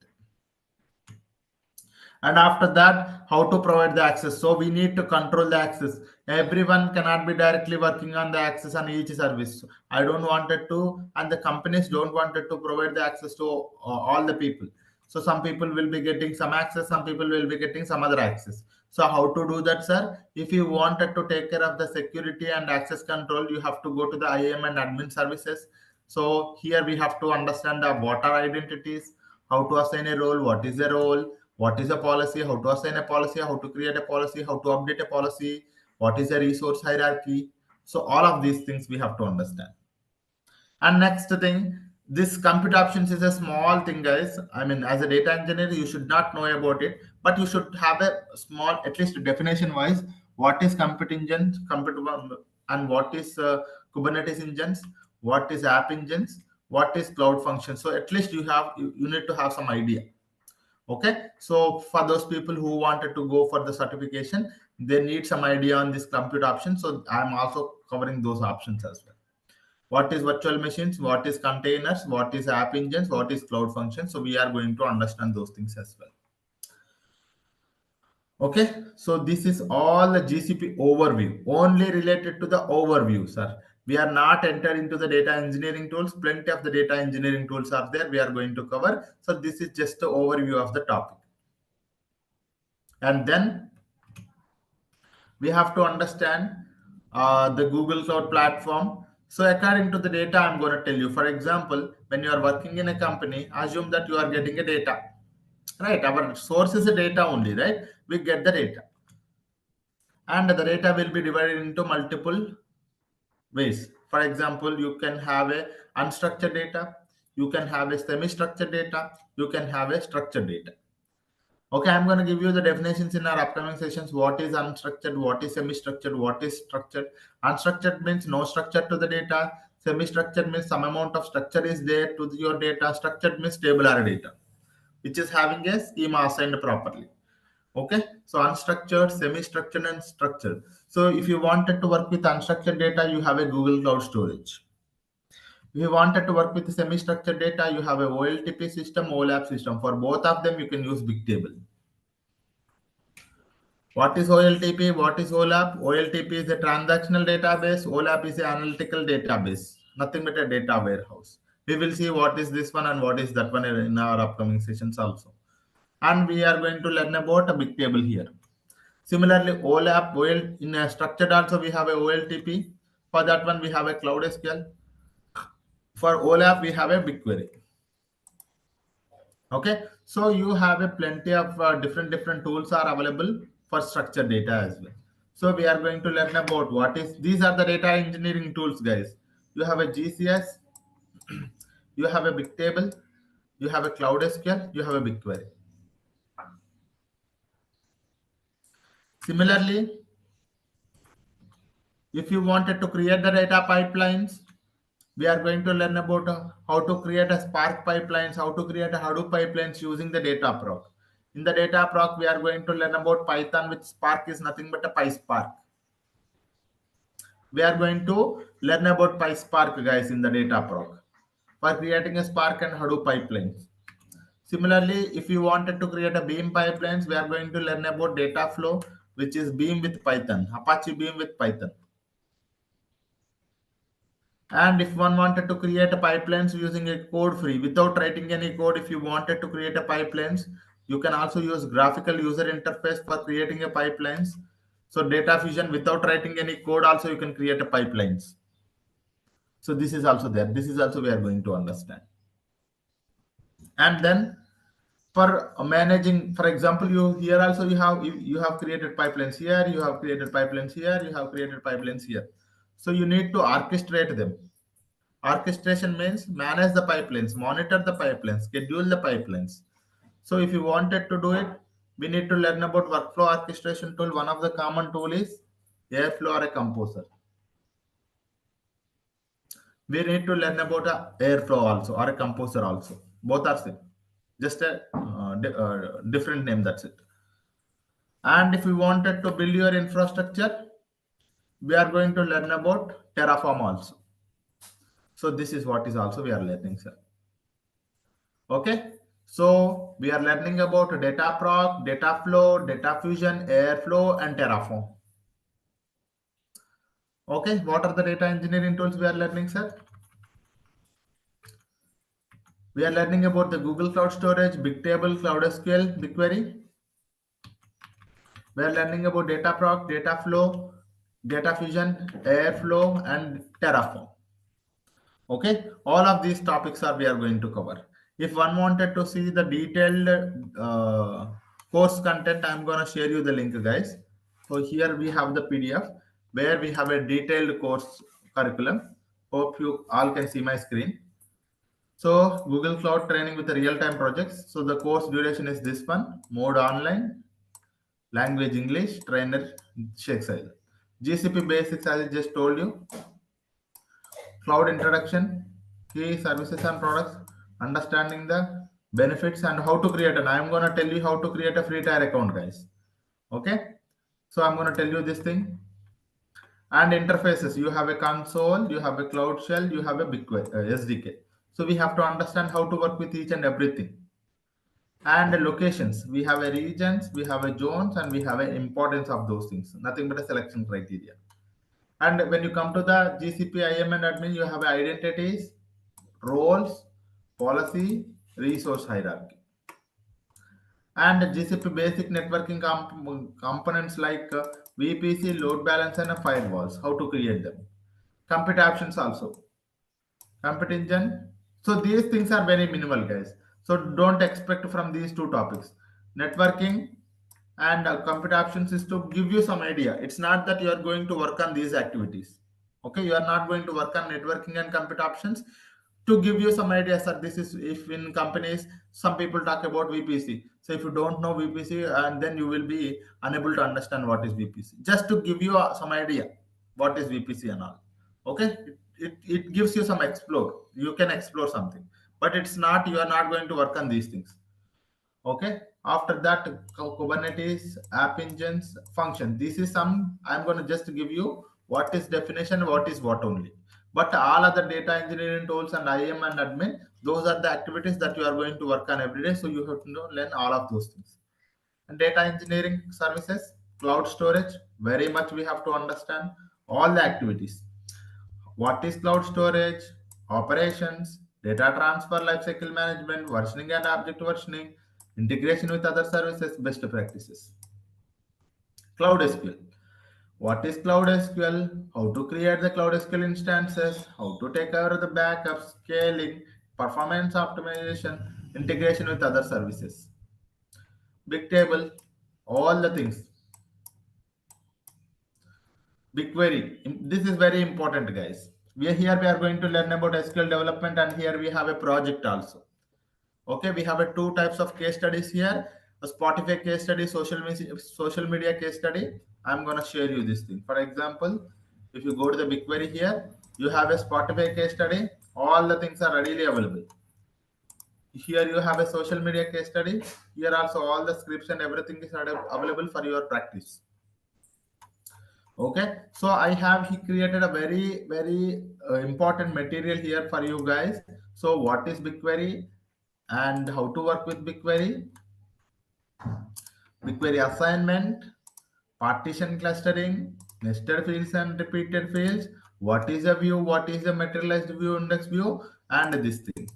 Speaker 1: And after that, how to provide the access. So we need to control the access. Everyone cannot be directly working on the access on each service. I don't want it to, and the companies don't want it to provide the access to all the people. So some people will be getting some access, some people will be getting some other access. So how to do that, sir? If you wanted to take care of the security and access control, you have to go to the IAM and admin services. So here we have to understand the what are identities, how to assign a role, what is a role, what is a policy, how to assign a policy, how to create a policy, how to update a policy, what is a resource hierarchy. So all of these things we have to understand. And next thing, this compute options is a small thing, guys. I mean, as a data engineer, you should not know about it, but you should have a small, at least definition wise, what is compute engines, and what is Kubernetes engines, what is app engines, what is cloud functions. So at least you need to have some idea. Okay, so for those people who wanted to go for the certification, they need some idea on this compute option. So I'm also covering those options as well. What is virtual machines, what is containers, what is app engines, what is cloud functions. So we are going to understand those things as well. Okay, so this is all the GCP overview, only related to the overview, sir. We are not entering into the data engineering tools. Plenty of the data engineering tools are there. We are going to cover. So this is just the overview of the topic. And then we have to understand the Google Cloud Platform. So according to the data, I'm going to tell you. For example, when you are working in a company, assume that you are getting a data, right? Our source is a data only, right? We get the data, and the data will be divided into multiple ways. For example, you can have a unstructured data, you can have a semi-structured data, you can have a structured data. Okay, I'm going to give you the definitions in our upcoming sessions. What is unstructured, what is semi-structured, what is structured. Unstructured means no structure to the data. Semi-structured means some amount of structure is there to your data. Structured means tabular data. which is having a schema assigned properly. Okay, so unstructured, semi-structured, and structured. So if you wanted to work with unstructured data, you have a Google Cloud Storage. If you wanted to work with semi-structured data, you have a OLTP system, OLAP system. For both of them, you can use Bigtable. What is OLTP? What is OLAP? OLTP is a transactional database. OLAP is an analytical database. Nothing but a data warehouse. We will see what is this one and what is that one in our upcoming sessions also. And we are going to learn about a Bigtable here. Similarly, OLAP, in a structured also we have a OLTP. For that one, we have a Cloud SQL. For OLAP, we have a BigQuery. Okay, so you have a plenty of different tools are available for structured data as well. So we are going to learn about what is these are the data engineering tools, guys. You have a GCS, you have a Bigtable, you have a Cloud SQL, you have a BigQuery. Similarly, if you wanted to create the data pipelines, we are going to learn about how to create a Spark pipelines, how to create a Hadoop pipelines using the data proc. In the data proc, we are going to learn about Python, which Spark is nothing but a PySpark. We are going to learn about PySpark, guys, in the data proc for creating a Spark and Hadoop pipelines. Similarly, if you wanted to create a Beam pipelines, we are going to learn about data flow, which is Beam with Python, Apache Beam with Python. And if one wanted to create a pipelines using a code free without writing any code, if you wanted to create a pipelines, you can also use graphical user interface for creating a pipelines. So data fusion without writing any code, also you can create a pipelines. So this is also there. This is also we are going to understand. And then for managing, for example, you here also you have created pipelines here, you have created pipelines here, you have created pipelines here. So you need to orchestrate them. Orchestration means manage the pipelines, monitor the pipelines, schedule the pipelines. So if you wanted to do it, we need to learn about workflow orchestration tool. One of the common tool is Airflow or a Composer. We need to learn about a Airflow also or a Composer also. Both are same, just a different name. That's it. And if we wanted to build your infrastructure, we are going to learn about Terraform also. So this is what is also we are learning, sir. Okay, so we are learning about data proc, data flow, data fusion, airflow, and Terraform. Okay, what are the data engineering tools we are learning, sir? We are learning about the Google Cloud Storage, Bigtable, Cloud SQL, BigQuery. We are learning about data proc, data flow, data fusion, airflow, and Terraform. Okay, all of these topics are we are going to cover. If one wanted to see the detailed course content, I'm going to share you the link, guys. So here we have the PDF where we have a detailed course curriculum. Hope you all can see my screen. So Google Cloud training with the real-time projects. So the course duration is this one: mode online, language English, trainer Shakespeare, GCP basics, as I just told you, cloud introduction, key services and products, understanding the benefits and how to create. And I'm going to tell you how to create a free tier account, guys. Okay, so I'm going to tell you this thing. And interfaces, you have a console, you have a cloud shell, you have a big SDK. So we have to understand how to work with each and everything. And the locations, we have a regions, we have a zones, and we have an importance of those things, nothing but a selection criteria. And when you come to the GCP IM and admin, you have identities, roles, policy, resource hierarchy. And GCP basic networking components like VPC, load balance, and firewalls, how to create them. Compute options also. Compute engine. So these things are very minimal, guys. So don't expect from these two topics. Networking and compute options is to give you some idea. It's not that you are going to work on these activities. Okay, you are not going to work on networking and compute options. To give you some idea, sir, this is if in companies some people talk about VPC. So if you don't know VPC, and then you will be unable to understand what is VPC. Just to give you some idea what is VPC and all. Okay, it gives you some explore. You can explore something, but it's not, you are not going to work on these things. Okay, after that, Kubernetes, app engines, function. This is some, I'm going to just give you what is definition, what is what only. But all other data engineering tools and IAM and admin, those are the activities that you are going to work on every day, so you have to know, learn all of those things. And data engineering services, cloud storage, very much we have to understand all the activities. What is cloud storage, operations, data transfer, lifecycle management, versioning and object versioning, integration with other services, best practices. Cloud SQL. What is Cloud SQL? How to create the Cloud SQL instances, how to take care of the backup, scaling, performance optimization, integration with other services. Big table, all the things. BigQuery. This is very important, guys. We are here. We are going to learn about SQL development, and here we have a project also. Okay, we have a two types of case studies here: a Spotify case study, social media case study. I'm gonna share you this thing. For example, if you go to the BigQuery here, you have a Spotify case study. All the things are readily available. Here you have a social media case study. Here also all the scripts and everything is available for your practice. Okay, so I have created a very important material here for you guys. So what is BigQuery and how to work with BigQuery? BigQuery assignment, partition clustering, nested fields and repeated fields. What is a view? What is a materialized view, index view, and this thing.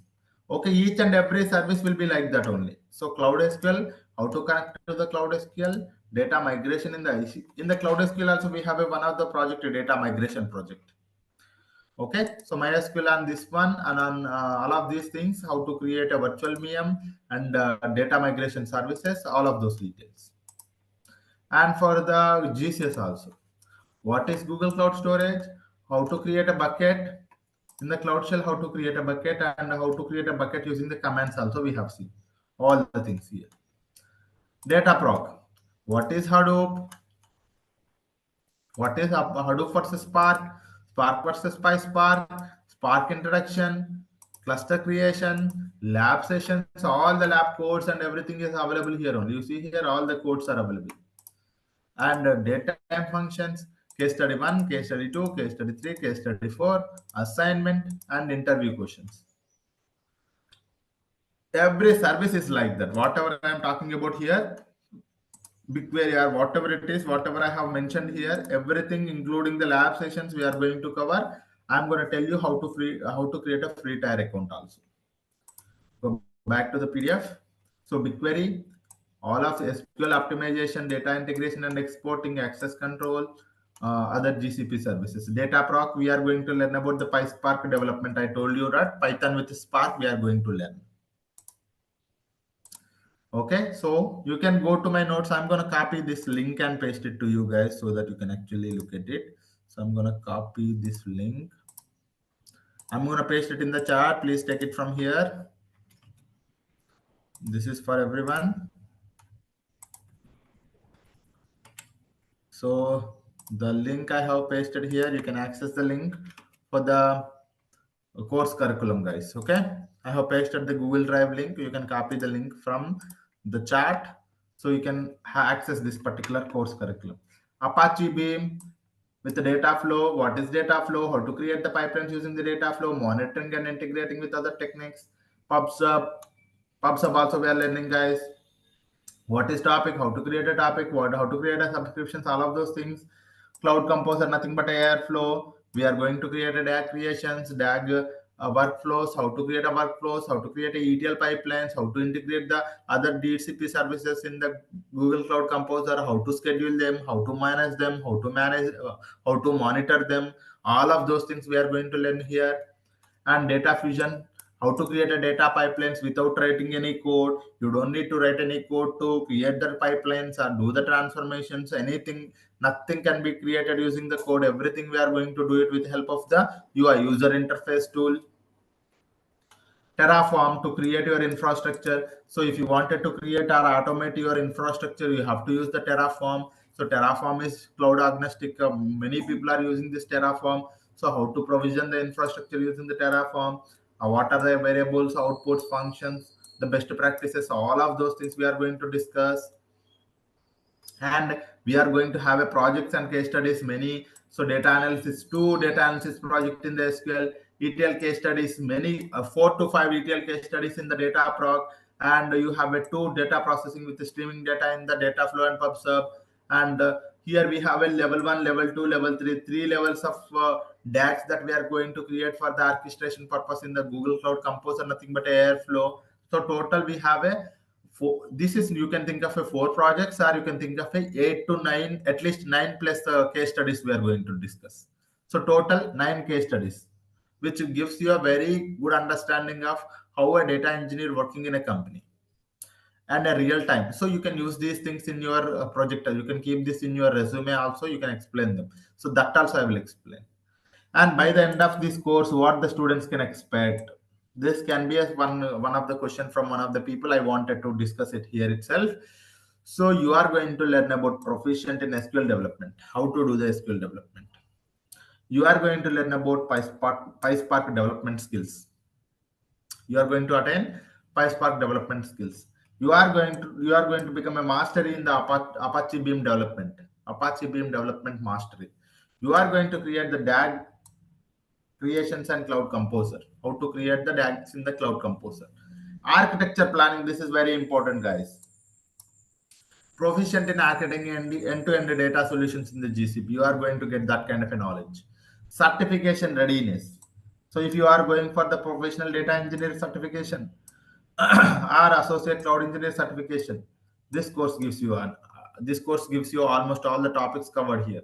Speaker 1: Okay, each and every service will be like that only. So Cloud SQL, how to connect to the Cloud SQL, data migration in the in the Cloud SQL also we have a one of the project, a data migration project. Okay, so MySQL on this one and on all of these things, how to create a virtual VM and data migration services, all of those details. And for the GCS also, what is Google Cloud Storage, how to create a bucket in the Cloud Shell, how to create a bucket, and how to create a bucket using the commands also we have seen all the things here. Data proc, what is Hadoop, what is Hadoop versus Spark, Spark versus PySpark, Spark introduction, cluster creation, lab sessions, all the lab codes and everything is available here only. You see here all the codes are available. And daytime functions, case study 1, case study 2, case study 3, case study 4, assignment and interview questions. Every service is like that. Whatever I am talking about here, BigQuery or whatever it is, whatever I have mentioned here, everything including the lab sessions we are going to cover. I'm going to tell you how to create a free tier account also. Go back to the PDF. So BigQuery, all of SQL optimization, data integration and exporting, access control, other GCP services. Data proc, we are going to learn about the PySpark development. I told you that Python with Spark we are going to learn. Okay, so you can go to my notes. I'm going to copy this link and paste it to you guys so that you can actually look at it. So I'm going to copy this link. I'm going to paste it in the chat. Please take it from here. This is for everyone. So the link I have pasted here, you can access the link for the course curriculum, guys. Okay, I have pasted the Google Drive link. You can copy the link from the chat so you can access this particular course curriculum. Apache Beam with the data flow. What is data flow? How to create the pipelines using the data flow, monitoring and integrating with other techniques. PubSub. PubSub also we are learning, guys. What is topic, how to create a topic, what how to create a subscriptions, all of those things. Cloud Composer, nothing but Airflow. We are going to create a DAG creations, DAG workflows, how to create a workflows, how to create a ETL pipelines, how to integrate the other DCP services in the Google Cloud Composer, how to schedule them, how to manage them, how to monitor them. All of those things we are going to learn here. And data fusion, how to create a data pipelines without writing any code. You don't need to write any code to create the pipelines or do the transformations, anything. Nothing can be created using the code. Everything we are going to do it with help of the UI, user interface tool. Terraform to create your infrastructure. So if you wanted to create or automate your infrastructure, you have to use the Terraform. So Terraform is cloud agnostic. Many people are using this Terraform. So how to provision the infrastructure using the Terraform? What are the variables, outputs, functions? the best practices, all of those things we are going to discuss. And we are going to have a projects and case studies many. So data analysis, two data analysis project in the SQL, ETL case studies many, 4 to 5 ETL case studies in the data proc. And you have a two data processing with the streaming data in the data flow and PubSub. And here we have a level 1, level 2, level 3, three levels of DAX that we are going to create for the orchestration purpose in the Google Cloud Composer, nothing but Airflow. So total we have a four. This is, you can think of a 4 projects, or you can think of a 8 to 9, at least 9 plus case studies we are going to discuss. So total 9 case studies, which gives you a very good understanding of how a data engineer working in a company and a real time. So you can use these things in your project. You can keep this in your resume also. You can explain them. So that also I will explain. And by the end of this course, what the students can expect, this can be a one of the question from one of the people. I wanted to discuss it here itself. So you are going to learn about proficient in SQL development, how to do the SQL development. You are going to learn about PySpark development skills. You are going to attain PySpark development skills. You are going to become a master in the Apache Beam development, Apache Beam development mastery. You are going to create the DAG creations and Cloud Composer. How to create the DAGs in the Cloud Composer. Architecture planning. This is very important, guys. Proficient in architecting and end-to-end data solutions in the GCP. You are going to get that kind of a knowledge. Certification readiness. So if you are going for the professional data engineer certification or associate cloud engineer certification, this course gives you almost all the topics covered here.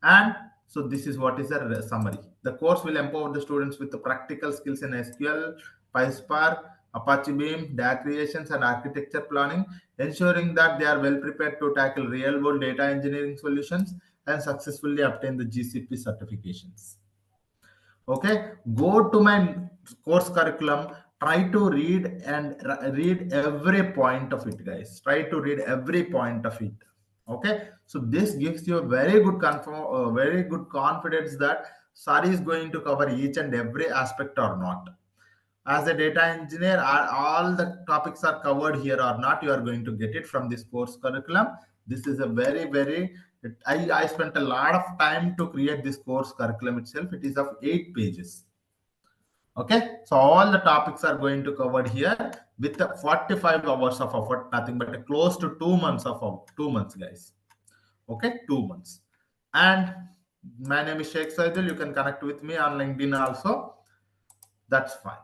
Speaker 1: And so this is what is a summary. The course will empower the students with the practical skills in SQL, PySpark, Apache Beam, DAG creations, and architecture planning, ensuring that they are well prepared to tackle real-world data engineering solutions and successfully obtain the GCP certifications. Okay, go to my course curriculum. Try to read and read every point of it, guys. Try to read every point of it. Okay, so this gives you a very good confidence that Sari is going to cover each and every aspect or not. As a data engineer, are all the topics are covered here or not? You are going to get it from this course curriculum. This is a very I spent a lot of time to create this course curriculum itself. It is of 8 pages. Okay, so all the topics are going to covered here with the 45 hours of effort, nothing but close to 2 months of 2 months, guys. Okay, 2 months. And my name is Sheikh Saidul. You can connect with me on LinkedIn also. That's fine.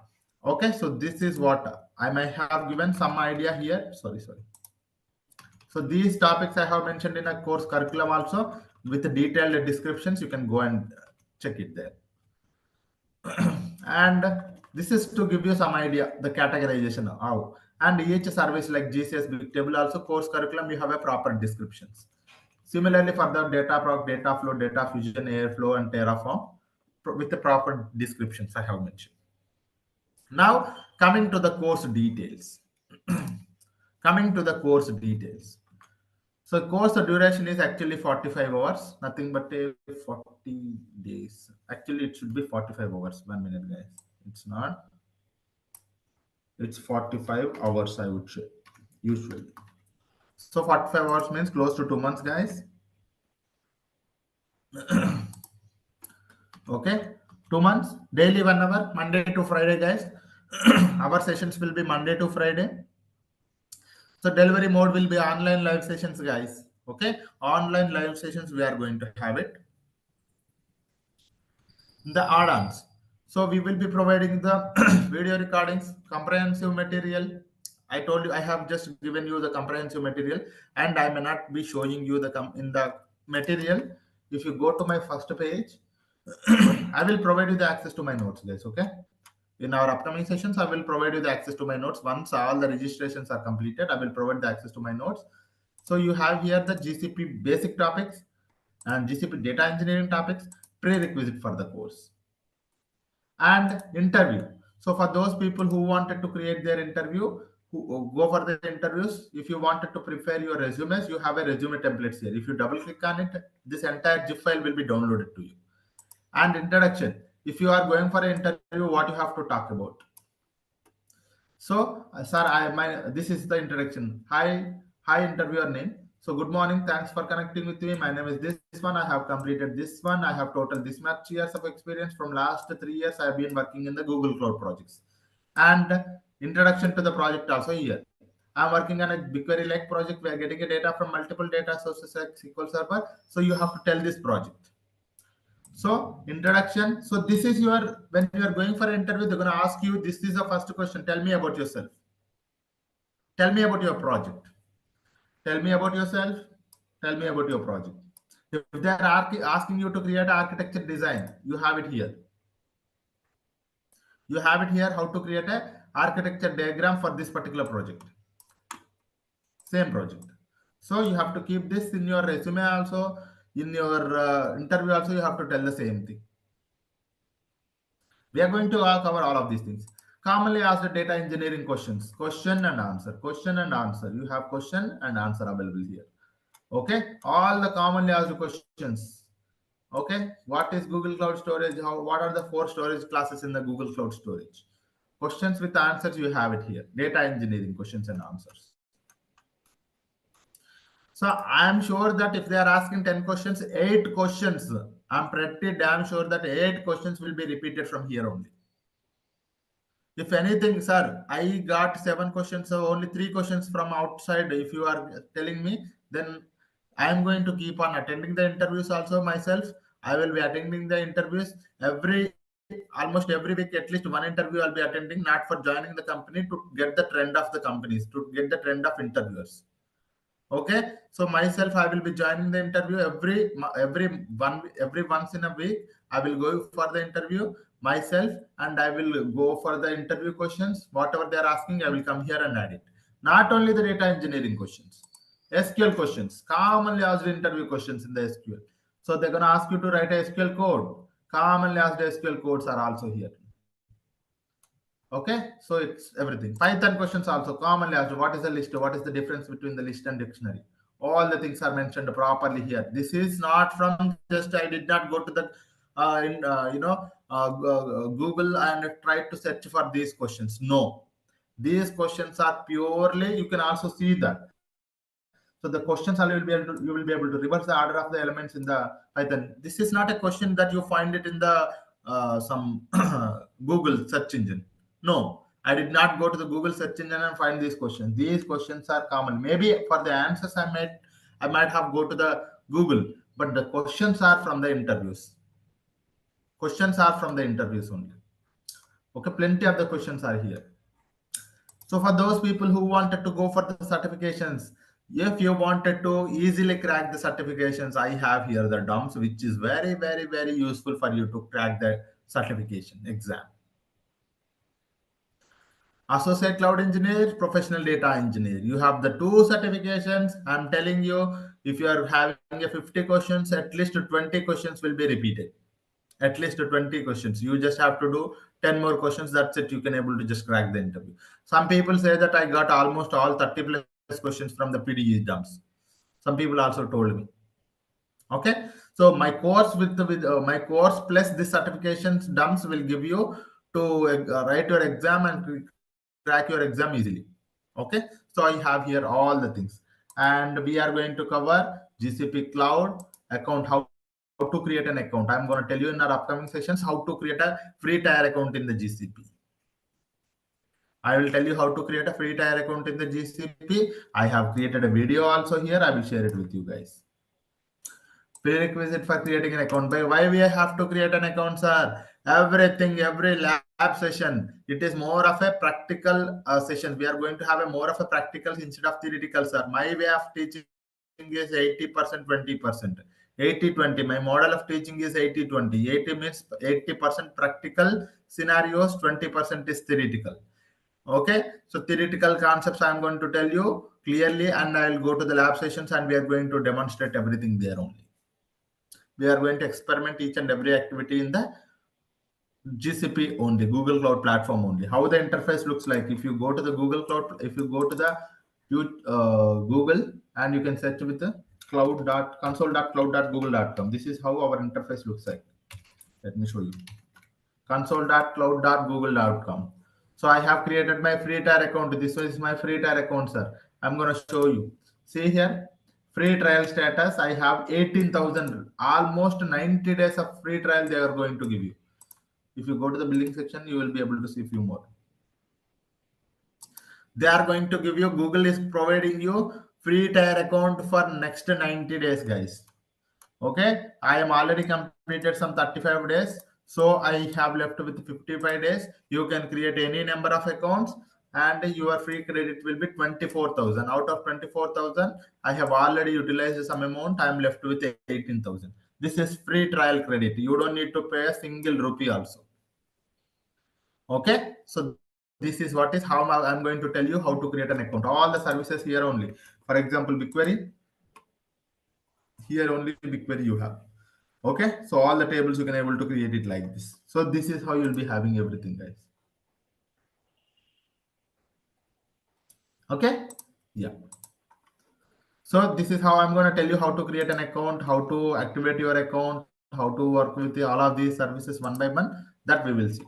Speaker 1: Okay, so this is what I might have given some idea here. Sorry. So these topics I have mentioned in a course curriculum also with the detailed descriptions. You can go and check it there. And this is to give you some idea the categorization how. And each service like GCS big table also course curriculum you have a proper descriptions. Similarly for the data proc, data flow, data fusion, airflow, and terraform with the proper descriptions I have mentioned. Now coming to the course details. Coming to the course details. So course duration is actually 45 hours, nothing but a 40 days. Actually, it should be 45 hours. 1 minute, guys. It's not. It's 45 hours, I would say, usually. So 45 hours means close to 2 months, guys. Okay, 2 months, daily 1 hour, Monday to Friday, guys. Our sessions will be Monday to Friday. So delivery mode will be online live sessions, guys. Okay, online live sessions we are going to have it. The add-ons. So we will be providing the video recordings, comprehensive material. I told you I have just given you the comprehensive material, and I may not be showing you the in the material. If you go to my first page, I will provide you the access to my notes, guys. Okay. In our upcoming sessions, I will provide you the access to my notes. Once all the registrations are completed, I will provide the access to my notes. So you have here the GCP basic topics and GCP data engineering topics, prerequisite for the course. And interview. So for those people who wanted to create their interview, who go for the interviews, if you wanted to prepare your resumes, you have a resume templates here. If you double click on it, this entire zip file will be downloaded to you. And introduction. If you are going for an interview, what you have to talk about. Sir, this is the introduction. Hi, interviewer name. So, good morning. Thanks for connecting with me. My name is this one. I have completed this one. I have total this much years of experience. From last 3 years, I have been working in the Google Cloud projects. And introduction to the project also here. I'm working on a BigQuery like project. We are getting a data from multiple data sources like SQL Server. So you have to tell this project. So introduction. So this is your when you are going for an interview, they're going to ask you. This is the first question. Tell me about yourself. Tell me about your project. Tell me about yourself. Tell me about your project. If they are asking you to create architecture design, you have it here. You have it here how to create a architecture diagram for this particular project. Same project. So you have to keep this in your resume also. In your interview also, you have to tell the same thing. We are going to cover all of these things. Commonly asked data engineering questions. Question and answer. Question and answer. You have question and answer available here. Okay. All the commonly asked questions. Okay. What is Google Cloud Storage? What are the 4 storage classes in the Google Cloud Storage? Questions with answers. You have it here. Data engineering questions and answers. So I'm sure that if they are asking 10 questions, 8 questions, I'm pretty damn sure that 8 questions will be repeated from here only. If anything, sir, I got 7 questions, so only 3 questions from outside. If you are telling me, then I am going to keep on attending the interviews also myself. I will be attending the interviews almost every week, at least one interview I'll be attending, not for joining the company, to get the trend of the companies, to get the trend of interviewers. Okay, so myself, I will be joining the interview every once in a week. I will go for the interview myself, and I will go for the interview questions. Whatever they are asking, I will come here and add it. Not only the data engineering questions, SQL questions, commonly asked interview questions in the SQL. So they're gonna ask you to write a SQL code. Commonly asked SQL codes are also here. Okay, so it's everything. Python questions also commonly asked. What is the list? What is the difference between the list and dictionary? All the things are mentioned properly here. This is not from just I did not go to the Google and try to search for these questions. No, these questions are purely. You can also see that. So the questions you will be able to reverse the order of the elements in the Python. This is not a question that you find it in the some Google search engine. No, I did not go to the Google search engine and find these questions. These questions are common. Maybe for the answers I might have go to the Google, but the questions are from the interviews. Questions are from the interviews only. Okay, plenty of the questions are here. So for those people who wanted to go for the certifications, if you wanted to easily crack the certifications, I have here the DOMS, which is very, very, very useful for you to crack the certification exam. Associate Cloud Engineer, Professional Data Engineer. You have the 2 certifications. I'm telling you, if you are having a 50 questions, at least 20 questions will be repeated. At least 20 questions. You just have to do 10 more questions. That's it. You can able to just crack the interview. Some people say that I got almost all 30 plus questions from the PDE dumps. Some people also told me. Okay, so my course with my course plus the certifications dumps will give you to write your exam and crack your exam easily. Okay, so I have here all the things, and we are going to cover GCP Cloud account, how to create an account. I'm going to tell you in our upcoming sessions how to create a free tier account in the GCP. I will tell you how to create a free tier account in the GCP. I have created a video also here. I will share it with you guys. Prerequisite for creating an account. By why we have to create an account, sir? Everything, every lab session, it is more of a practical session. We are going to have a more of a practical instead of theoretical, sir. My way of teaching is 80%, 20%. 80-20. My model of teaching is 80-20. 80 means 80% practical scenarios, 20% is theoretical. Okay, so theoretical concepts I'm going to tell you clearly, and I'll go to the lab sessions and we are going to demonstrate everything there only. We are going to experiment each and every activity in the GCP only, Google Cloud Platform only. How the interface looks like. If you go to the Google Cloud, if you go to the Google, and you can search with the console.cloud.google.com. This is how our interface looks like. Let me show you. Console.cloud.google.com. So I have created my free tier account. This is my free tier account, sir. I'm going to show you. See here, free trial status. I have 18,000, almost 90 days of free trial they are going to give you. If you go to the billing section, you will be able to see few more. They are going to give you, Google is providing you free tier account for next 90 days, guys. Okay, I am already completed some 35 days, so I have left with 55 days. You can create any number of accounts, and your free credit will be 24,000. Out of 24,000, I have already utilized some amount. I am left with 18,000. This is free trial credit. You don't need to pay a single rupee also. Okay, so this is what is how I'm going to tell you how to create an account. All the services here only. For example, BigQuery, here only BigQuery you have. Okay, so all the tables you can able to create it like this. So this is how you'll be having everything, guys. Okay, yeah. So this is how I'm going to tell you how to create an account, how to activate your account, how to work with all of these services one by one. That we will see.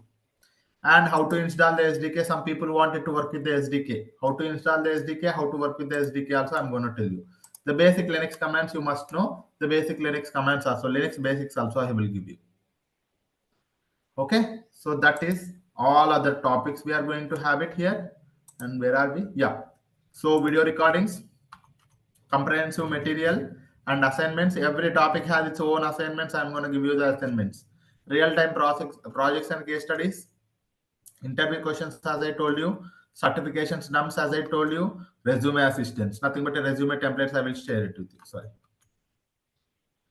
Speaker 1: And how to install the SDK. Some people wanted to work with the SDK. How to install the SDK, how to work with the SDK also I'm going to tell you. The basic Linux commands you must know. The basic Linux commands also, Linux basics also I will give you. Okay, so that is all other topics we are going to have it here. And where are we? Yeah. So video recordings, comprehensive material, and assignments. Every topic has its own assignments. I'm going to give you the assignments. Real-time projects and case studies, interview questions as I told you, certifications dumps as I told you, resume assistance. Nothing but a resume templates. I will share it with you. Sorry.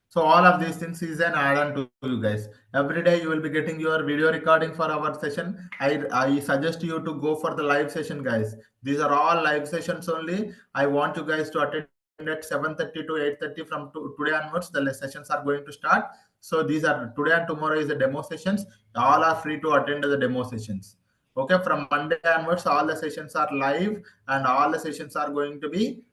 Speaker 1: So all of these things is an add-on to you guys. Every day you will be getting your video recording for our session. I suggest you to go for the live session, guys. These are all live sessions only. I want you guys to attend at 7:30 to 8:30 from today onwards. The sessions are going to start. So these are today and tomorrow is the demo sessions. All are free to attend the demo sessions. Okay, from Monday onwards, all the sessions are live, and all the sessions are going to be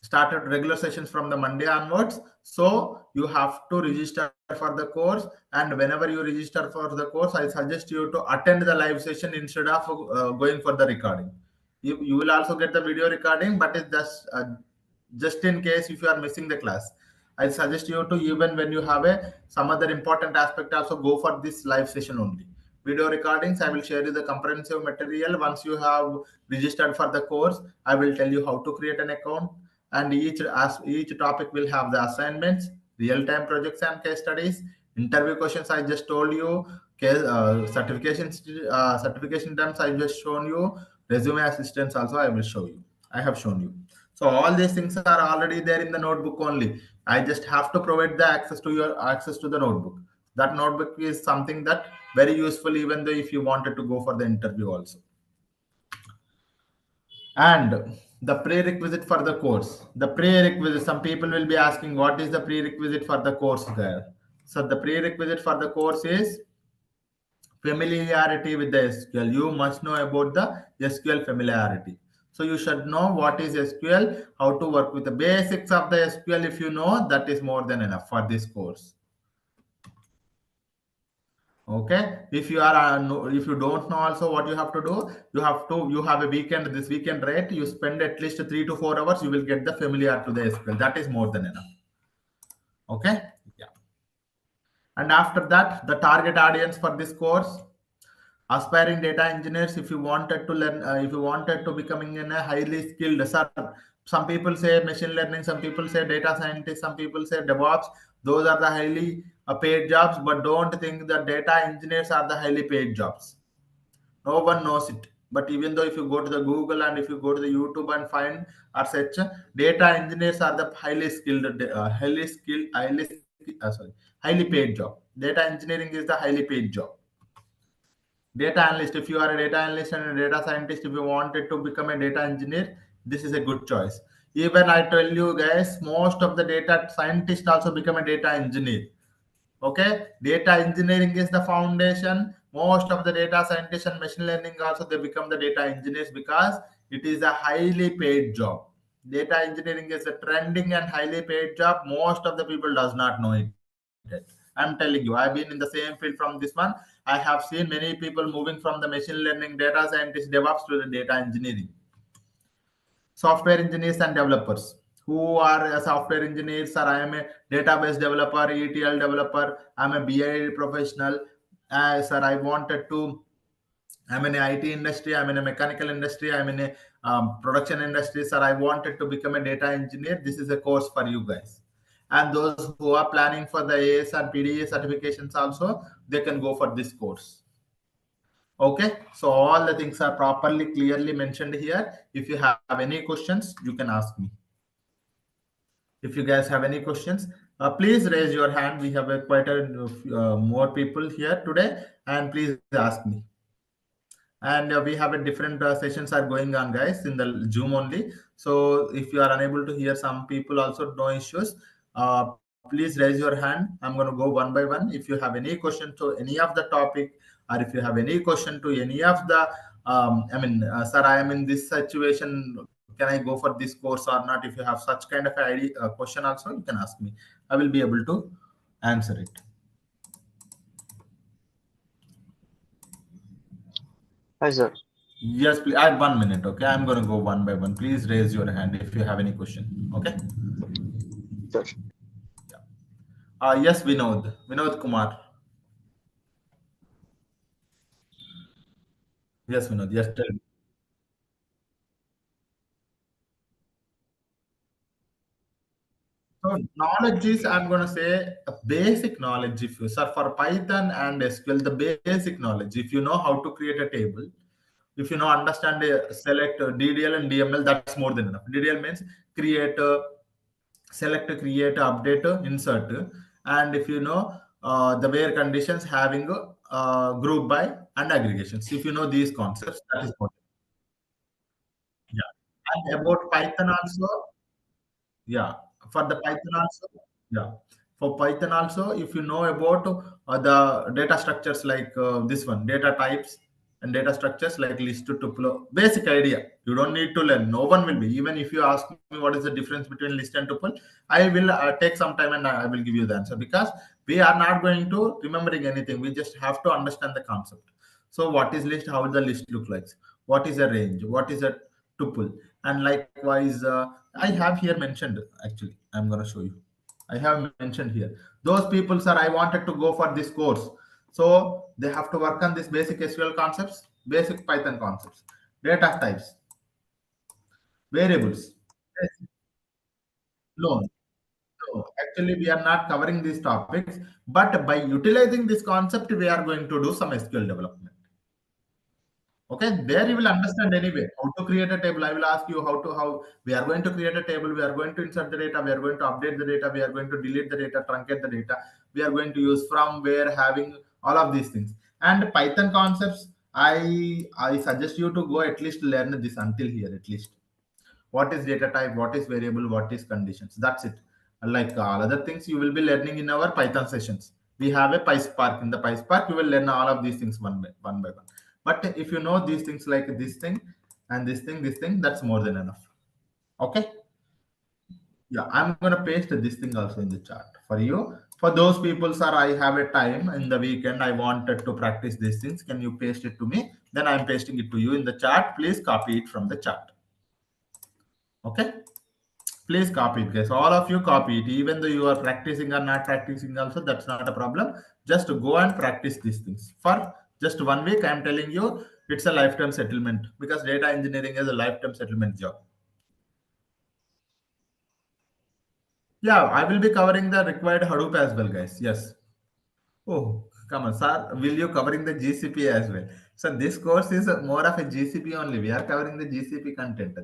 Speaker 1: started regular sessions from the Monday onwards. So you have to register for the course, and whenever you register for the course, I suggest you to attend the live session instead of going for the recording. You will also get the video recording, but it's just in case if you are missing the class. I suggest you to, even when you have a some other important aspect, also go for this live session only. Video recordings, I will share you the comprehensive material. Once you have registered for the course, I will tell you how to create an account, and each topic will have the assignments, real-time projects and case studies, interview questions I just told you, certification terms I just shown you, resume assistance also I will show you. I have shown you. So all these things are already there in the notebook only. I just have to provide the access to the notebook. That notebook is something that very useful, even though if you wanted to go for the interview also. And the prerequisite for the course. The prerequisite, some people will be asking, what is the prerequisite for the course there? So the prerequisite for the course is familiarity with the SQL. You must know about the SQL familiarity. So you should know what is SQL, how to work with the basics of the SQL. If you know, that is more than enough for this course. Okay, if you are if you don't know also what you have to do, you have a weekend, this weekend, right? You spend at least 3 to 4 hours, you will get the familiar to the SQL. That is more than enough. Okay, yeah. And after that, the target audience for this course, aspiring data engineers. If you wanted to learn, if you wanted to becoming in a highly skilled, sir, some people say machine learning, some people say data scientist, some people say DevOps. Those are the highly paid jobs, but don't think that data engineers are the highly paid jobs. No one knows it. But even though if you go to the Google and if you go to the YouTube and find or search, data engineers are the highly paid job. Data engineering is the highly paid job. Data analyst, if you are a data analyst and a data scientist, if you wanted to become a data engineer, this is a good choice. Even I tell you guys, most of the data scientists also become a data engineer. Okay, data engineering is the foundation. Most of the data scientists and machine learning also they become the data engineers because it is a highly paid job. Data engineering is a trending and highly paid job. Most of the people does not know it. I'm telling you, I've been in the same field from this one. I have seen many people moving from the machine learning data scientist DevOps to the data engineering, software engineers and developers who are software engineers, or I am a database developer, ETL developer, I'm a BI professional. Sir, I wanted to, I'm in a IT industry, I'm in a mechanical industry, I'm in a production industry, sir, I wanted to become a data engineer. This is a course for you guys. And those who are planning for the AS and PDA certifications also, they can go for this course. Okay, so all the things are properly, clearly mentioned here. If you have any questions, you can ask me. If you guys have any questions, please raise your hand. We have quite a more people here today, and please ask me. And we have a different sessions are going on, guys, in the Zoom only. So if you are unable to hear some people also, no issues. Please raise your hand. I'm going to go one by one. If you have any question to any of the topic, or if you have any question to any of the sir, I am in this situation, can I go for this course or not? If you have such kind of idea, question also, you can ask me. I will be able to answer it.
Speaker 3: Hi, sir.
Speaker 1: Yes, please. I have 1 minute. Okay, I'm going to go one by one. Please raise your hand if you have any question. Okay.
Speaker 3: Sure.
Speaker 1: Yeah. Yes, Vinod. Vinod Kumar. Yes, Vinod. Yes, tell me. So knowledge is, I'm going to say, a basic knowledge. If you, sir, for Python and SQL, the basic knowledge. If you know how to create a table, if you know understand select DDL and DML, that's more than enough. DDL means create, select, create, update, insert, and if you know the where conditions having group by and aggregations. If you know these concepts, that is what. Yeah. And about Python also, yeah, for the Python also, yeah. For Python also, if you know about the data structures like this one, data types and data structures like list to tuple, basic idea. You don't need to learn. No one will be. Even if you ask me what is the difference between list and tuple, I will take some time and I will give you the answer, because we are not going to remembering anything. We just have to understand the concept. So what is list? How the list look like? What is a range? What is a tuple? And likewise, I have here mentioned, actually I'm going to show you. I have mentioned here those people, sir, I wanted to go for this course, so they have to work on this basic SQL concepts, basic Python concepts, data types, variables. Yes. No, no, actually we are not covering these topics, but by utilizing this concept we are going to do some SQL development. Okay, there you will understand anyway how to create a table. I will ask you how we are going to create a table. We are going to insert the data. We are going to update the data. We are going to delete the data, truncate the data. We are going to use from, where, having, all of these things. And Python concepts, I suggest you to go at least learn this until here at least. What is data type, what is variable, what is conditions, that's it. Like all other things you will be learning in our Python sessions. We have a PySpark. In the PySpark you will learn all of these things one by one. But if you know these things like this thing and this thing, that's more than enough. Okay. Yeah, I'm gonna paste this thing also in the chat for you. For those people, sir, I have a time in the weekend, I wanted to practice these things, can you paste it to me? Then I'm pasting it to you in the chat. Please copy it from the chat. Okay. Please copy it, guys. All of you copy it. Even though you are practicing or not practicing, also that's not a problem. Just go and practice these things for just 1 week. I'm telling you, it's a lifetime settlement, because data engineering is a lifetime settlement job. Yeah, I will be covering the required Hadoop as well, guys. Yes. Oh, come on, sir. Will you covering the GCP as well? So this course is more of a GCP only. We are covering the GCP content.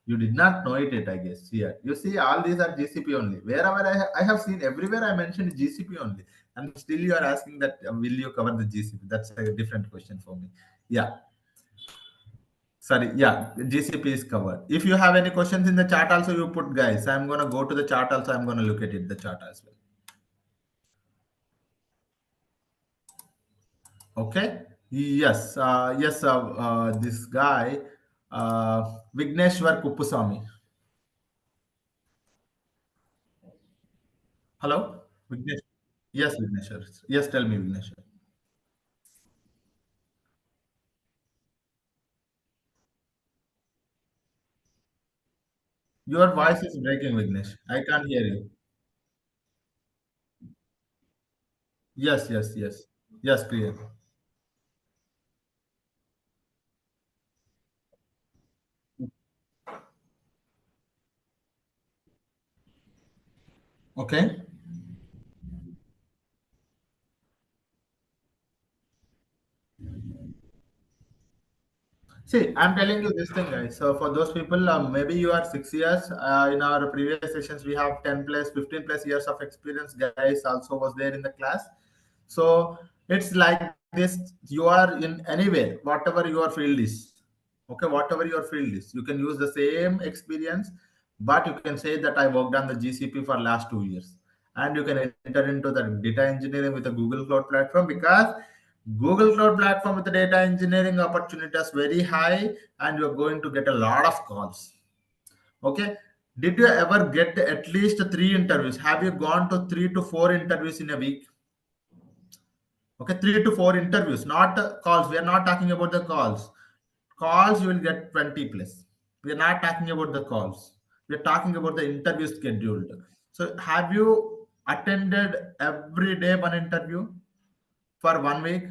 Speaker 1: You did not know it, I guess. Here, you see, all these are GCP only. Wherever I have seen, everywhere I mentioned GCP only, and still you are asking that will you cover the GCP? That's a different question for me. Yeah, sorry. Yeah, GCP is covered. If you have any questions in the chat, also you put, guys. I'm gonna go to the chat. Also, I'm gonna look at it, the chart as well. Okay. Yes. Yes. This guy, Vigneshwar Kuppusamy. Hello, Vignesh. Yes, Vignesh. Yes, tell me, Vignesh. Your voice is breaking, Vignesh. I can't hear you. Yes, yes, yes. Yes, clear. Okay. See, I'm telling you this thing, guys. So for those people, maybe you are 6 years. In our previous sessions, we have 10 plus, 15 plus years of experience. Guys also was there in the class. So it's like this. You are in anywhere, whatever your field is. Okay, whatever your field is, you can use the same experience, but you can say that I worked on the GCP for last 2 years, and you can enter into the data engineering with the Google Cloud Platform because Google Cloud Platform with the data engineering opportunity is very high, and you're going to get a lot of calls. Okay. Did you ever get at least 3 interviews? Have you gone to 3 to 4 interviews in a week? Okay, 3 to 4 interviews, not calls. We are not talking about the calls. Calls you will get 20 plus. We are not talking about the calls. We are talking about the interview scheduled. So have you attended every day one interview for 1 week?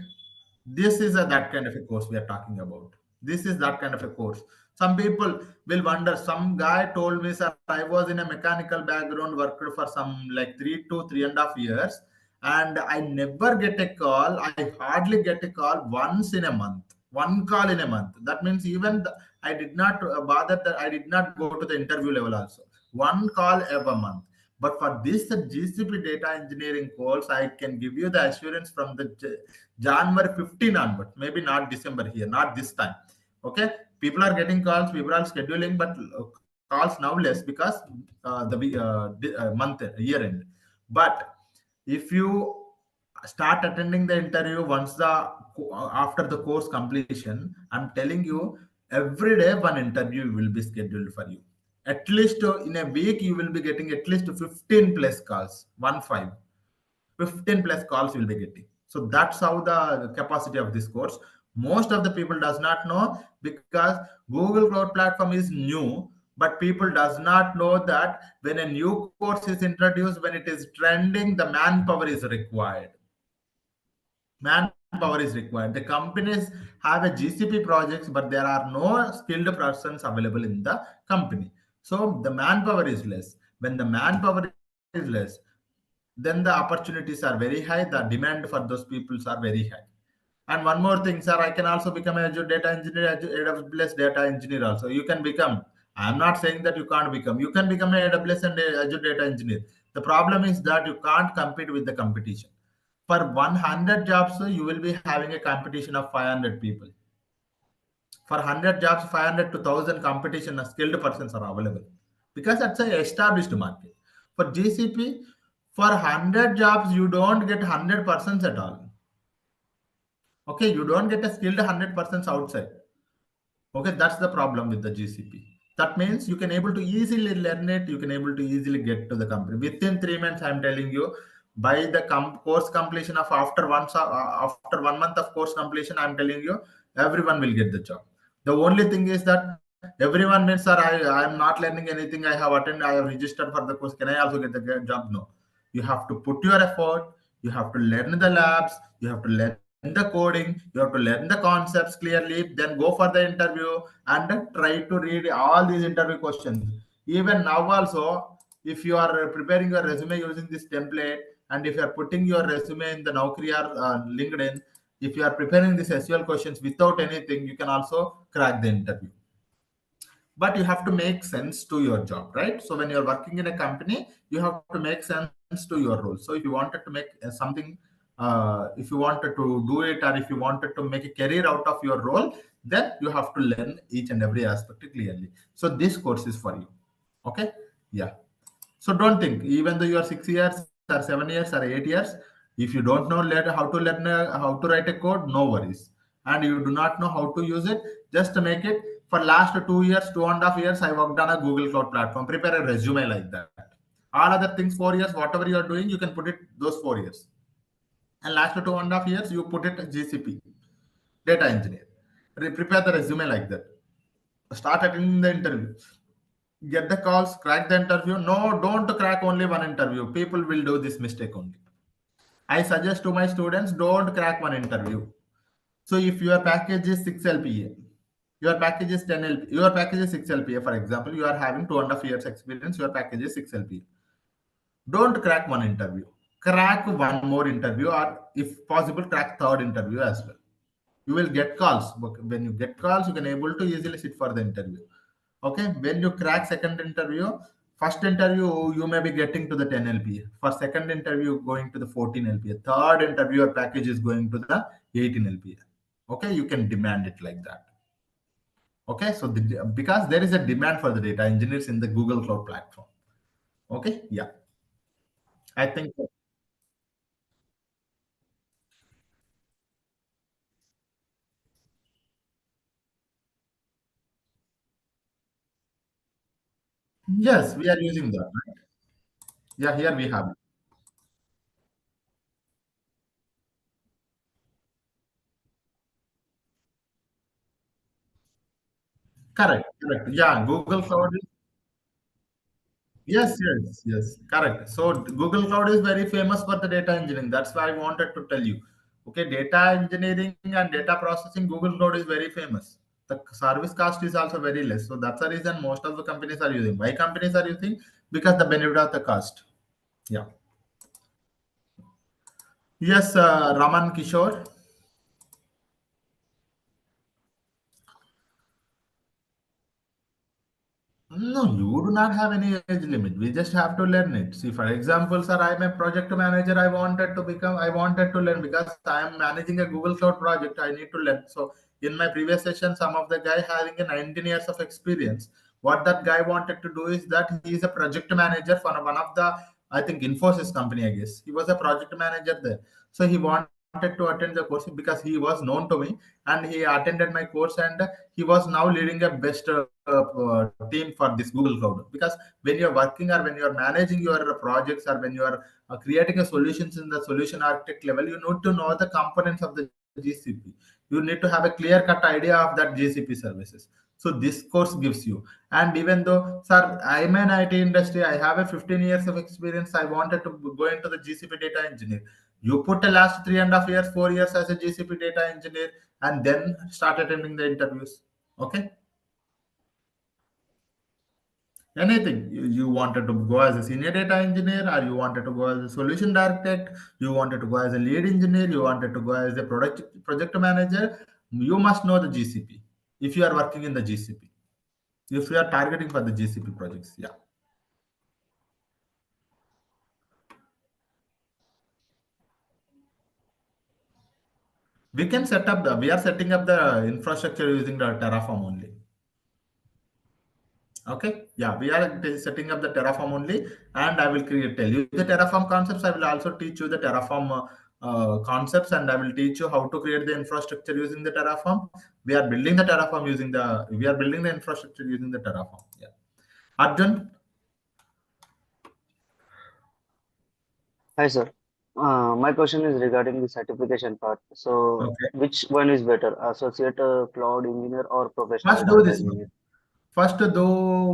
Speaker 1: This is that kind of a course we are talking about. This is that kind of a course. Some people will wonder. Some guy told me, sir, I was in a mechanical background, worked for some like 3 to 3.5 years, and I never get a call. I hardly get a call once in a month. One call in a month. That means even I did not bother that I did not go to the interview level also. One call every month. But for this GCP data engineering course, I can give you the assurance from the January 15 onward, maybe not December here, not this time. Okay, people are getting calls, people are scheduling, but calls now less because the month year end. But if you start attending the interview once after the course completion, I'm telling you, every day one interview will be scheduled for you. At least in a week, you will be getting at least 15 plus calls, 1 5. 15 plus calls you will be getting. So that's how the capacity of this course. Most of the people does not know because Google Cloud Platform is new, but people does not know that when a new course is introduced, when it is trending, the manpower is required. Manpower is required. The companies have a GCP projects, but there are no skilled persons available in the company. So the manpower is less. When the manpower is less, then the opportunities are very high. The demand for those peoples are very high. And one more thing, sir, I can also become a Azure data engineer, AWS data engineer also. You can become. I'm not saying that you can't become. You can become a AWS and a Azure data engineer. The problem is that you can't compete with the competition. For 100 jobs, you will be having a competition of 500 people. For 100 jobs, 500 to 1000 competition, skilled persons are available because that's an established market. For GCP, for 100 jobs, you don't get 100 persons at all. Okay, you don't get a skilled 100 persons outside. Okay, that's the problem with the GCP. That means you can able to easily learn it. You can able to easily get to the company within 3 months. I'm telling you, by the course completion of after 1 month of course completion, I'm telling you, everyone will get the job. The only thing is that everyone means, sir, I'm not learning anything. I have attended. I have registered for the course. Can I also get the job? No, you have to put your effort. You have to learn the labs. You have to learn the coding, you have to learn the concepts clearly, then go for the interview and try to read all these interview questions. Even now also, if you are preparing your resume using this template, and if you are putting your resume in the Naukri or LinkedIn, if you are preparing these SQL questions without anything, you can also crack the interview. But you have to make sense to your job, right? So when you're working in a company, you have to make sense to your role. So if you wanted to make something, if you wanted to do it, or if you wanted to make a career out of your role, then you have to learn each and every aspect clearly. So this course is for you. Okay. Yeah. So don't think, even though you are 6 years or 7 years or 8 years, if you don't know how to write a code, no worries. And you do not know how to use it, just make it. For last 2 years, 2.5 years, I worked on a Google Cloud Platform. Prepare a resume like that. All other things, 4 years, whatever you are doing, you can put it those 4 years. and last 2.5 years you put it GCP, data engineer. Prepare the resume like that. Start attending the interview. Get the calls, crack the interview. No, don't crack only one interview. People will do this mistake only. I suggest to my students, don't crack one interview. So if your package is 6 LPA, your package is 10 LPA, your package is 6 LPA, for example, you are having 2.5 years experience, your package is 6 LPA. Don't crack one interview. Crack one more interview, or if possible, crack third interview as well. You will get calls. When you get calls, you can able to easily sit for the interview. Okay, when you crack second interview, first interview you may be getting to the 10 LPA. For second interview, going to the 14 LPA. Third interview, your package is going to the 18 LPA. Okay, you can demand it like that. Okay, so because there is a demand for the data engineers in the Google Cloud platform. Okay, yeah, I think yes, we are using that. Right? Yeah, here we have it. Correct, correct. Yeah, Google Cloud. Yes, yes, yes, correct. So Google Cloud is very famous for the data engineering. That's why I wanted to tell you. Okay, data engineering and data processing, Google Cloud is very famous. The service cost is also very less. So that's the reason most of the companies are using. Why companies are using? Because the benefit of the cost. Yeah. Yes, Raman Kishore. No, you do not have any age limit. We just have to learn it. See, for example, sir, I'm a project manager. I wanted to learn because I am managing a Google Cloud project. I need to learn. So, in my previous session, some of the guy having a 19 years of experience. What that guy wanted to do is that he is a project manager for one of the, I think, Infosys company, I guess. He was a project manager there. So, he wanted to attend the course because he was known to me and he attended my course and he was now leading a best team for this Google Cloud. Because when you're working or when you're managing your projects or when you are creating a solutions in the solution architect level, you need to know the components of the GCP. You need to have a clear cut idea of that GCP services. So this course gives you. And even though, sir, I'm an IT industry, I have a 15 years of experience. I wanted to go into the GCP data engineer. You put the last 3.5 years, 4 years as a GCP data engineer, and then start attending the interviews. Okay. Anything you wanted to go as a senior data engineer, or you wanted to go as a solution architect, you wanted to go as a lead engineer, you wanted to go as a project manager, you must know the GCP if you are working in the GCP. If you are targeting for the GCP projects, yeah. We are setting up the infrastructure using the Terraform only. Okay, yeah, we are setting up the Terraform only, and I will tell you the Terraform concepts. I will also teach you the Terraform concepts, and I will teach you how to create the infrastructure using the Terraform. We are building the infrastructure using the Terraform. Yeah, Arjun.
Speaker 3: Hi, sir. My question is regarding the certification part. So,
Speaker 1: Okay,
Speaker 3: which one is better, associate cloud engineer or professional
Speaker 1: first do
Speaker 3: data
Speaker 1: this one.
Speaker 3: engineer?
Speaker 1: First do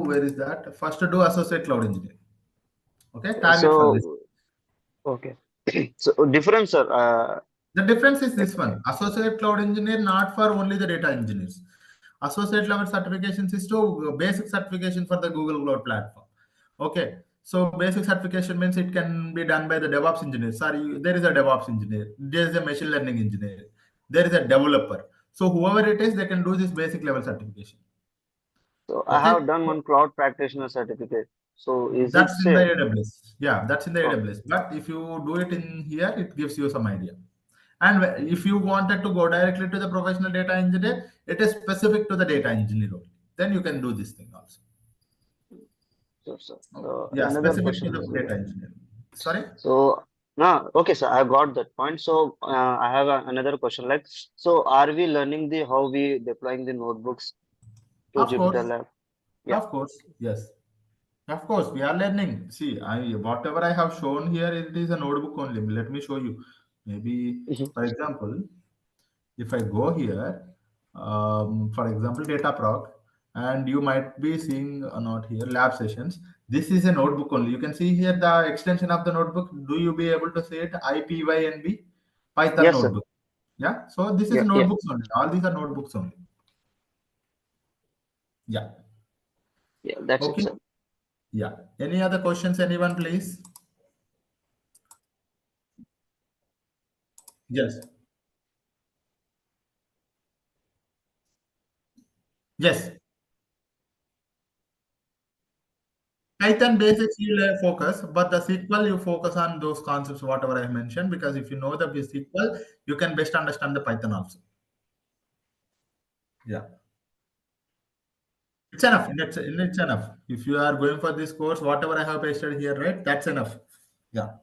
Speaker 1: Where is that? First do associate cloud engineer. Okay, target for this.
Speaker 3: So, okay. So, difference, sir.
Speaker 1: The difference is
Speaker 3: Like,
Speaker 1: this one. Associate cloud engineer, not for only the data engineers. Associate level certifications is to basic certification for the Google Cloud platform. Okay. So basic certification means it can be done by the DevOps engineer. Sorry, there is a DevOps engineer. There is a machine learning engineer. There is a developer. So whoever it is, they can do this basic level certification.
Speaker 3: so, I
Speaker 1: Okay.
Speaker 3: have done one cloud practitioner certificate. So, is it
Speaker 1: That's in the
Speaker 3: same?
Speaker 1: AWS. Yeah, that's in the
Speaker 3: Oh,
Speaker 1: AWS. But if you do it in here, it gives you some idea. And if you wanted to go directly to the professional data engineer, it is specific to the data engineer only. Then you can do this thing also.
Speaker 3: sure, sir.
Speaker 1: Okay.
Speaker 3: So,
Speaker 1: Yeah,
Speaker 3: another
Speaker 1: specific to
Speaker 3: question
Speaker 1: the
Speaker 3: is
Speaker 1: data
Speaker 3: regarding.
Speaker 1: engineer. Sorry?
Speaker 3: So, no, okay, sir, I got that point. So, I have another question. Like, so are we learning the how we deploying the notebooks to
Speaker 1: Of
Speaker 3: Jupyter
Speaker 1: course.
Speaker 3: Lab? Yeah.
Speaker 1: Of course. Yes. Of course, we are learning. See, whatever I have shown here, it is a notebook only. Let me show you. Maybe,
Speaker 3: Mhm.
Speaker 1: for example, if I go here, for example, data proc, and you might be seeing not here lab sessions. This is a notebook only. You can see here the extension of the notebook. Do you be able to see it? IPYNB Python
Speaker 3: Yes, sir.
Speaker 1: notebook. Yeah. So this is
Speaker 3: Yeah, yeah,
Speaker 1: notebooks only. All these are notebooks only. Yeah.
Speaker 3: yeah. That's it,
Speaker 1: Okay.
Speaker 3: sir.
Speaker 1: Yeah. Any other questions? Anyone, please? Yes. Yes. Python basics you will focus, but the SQL you focus on those concepts, whatever I mentioned, because if you know the SQL, you can best understand the Python also. Yeah, it's enough. It's enough. If you are going for this course, whatever I have pasted here, right? That's enough. Yeah,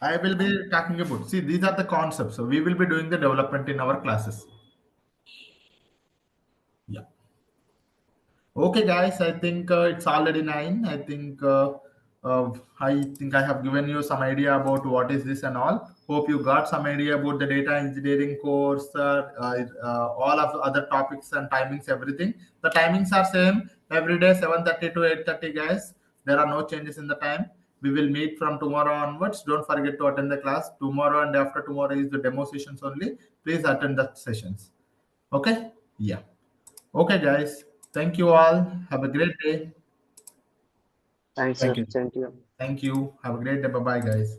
Speaker 1: I will be talking about. See, these are the concepts. So we will be doing the development in our classes. Yeah. Okay, guys, I think it's already 9. I think I have given you some idea about what is this and all. Hope you got some idea about the data engineering course, all of the other topics and timings, everything. The timings are same every day, 7:30 to 8:30, guys. There are no changes in the time. We will meet from tomorrow onwards. Don't forget to attend the class. Tomorrow and after tomorrow is the demo sessions only. Please attend the sessions. Okay? Yeah. Okay, guys. Thank you all. Have a great day.
Speaker 3: Thanks, sir.
Speaker 2: Thank you.
Speaker 3: Same to you.
Speaker 1: Thank you. Have a great day. Bye bye, guys.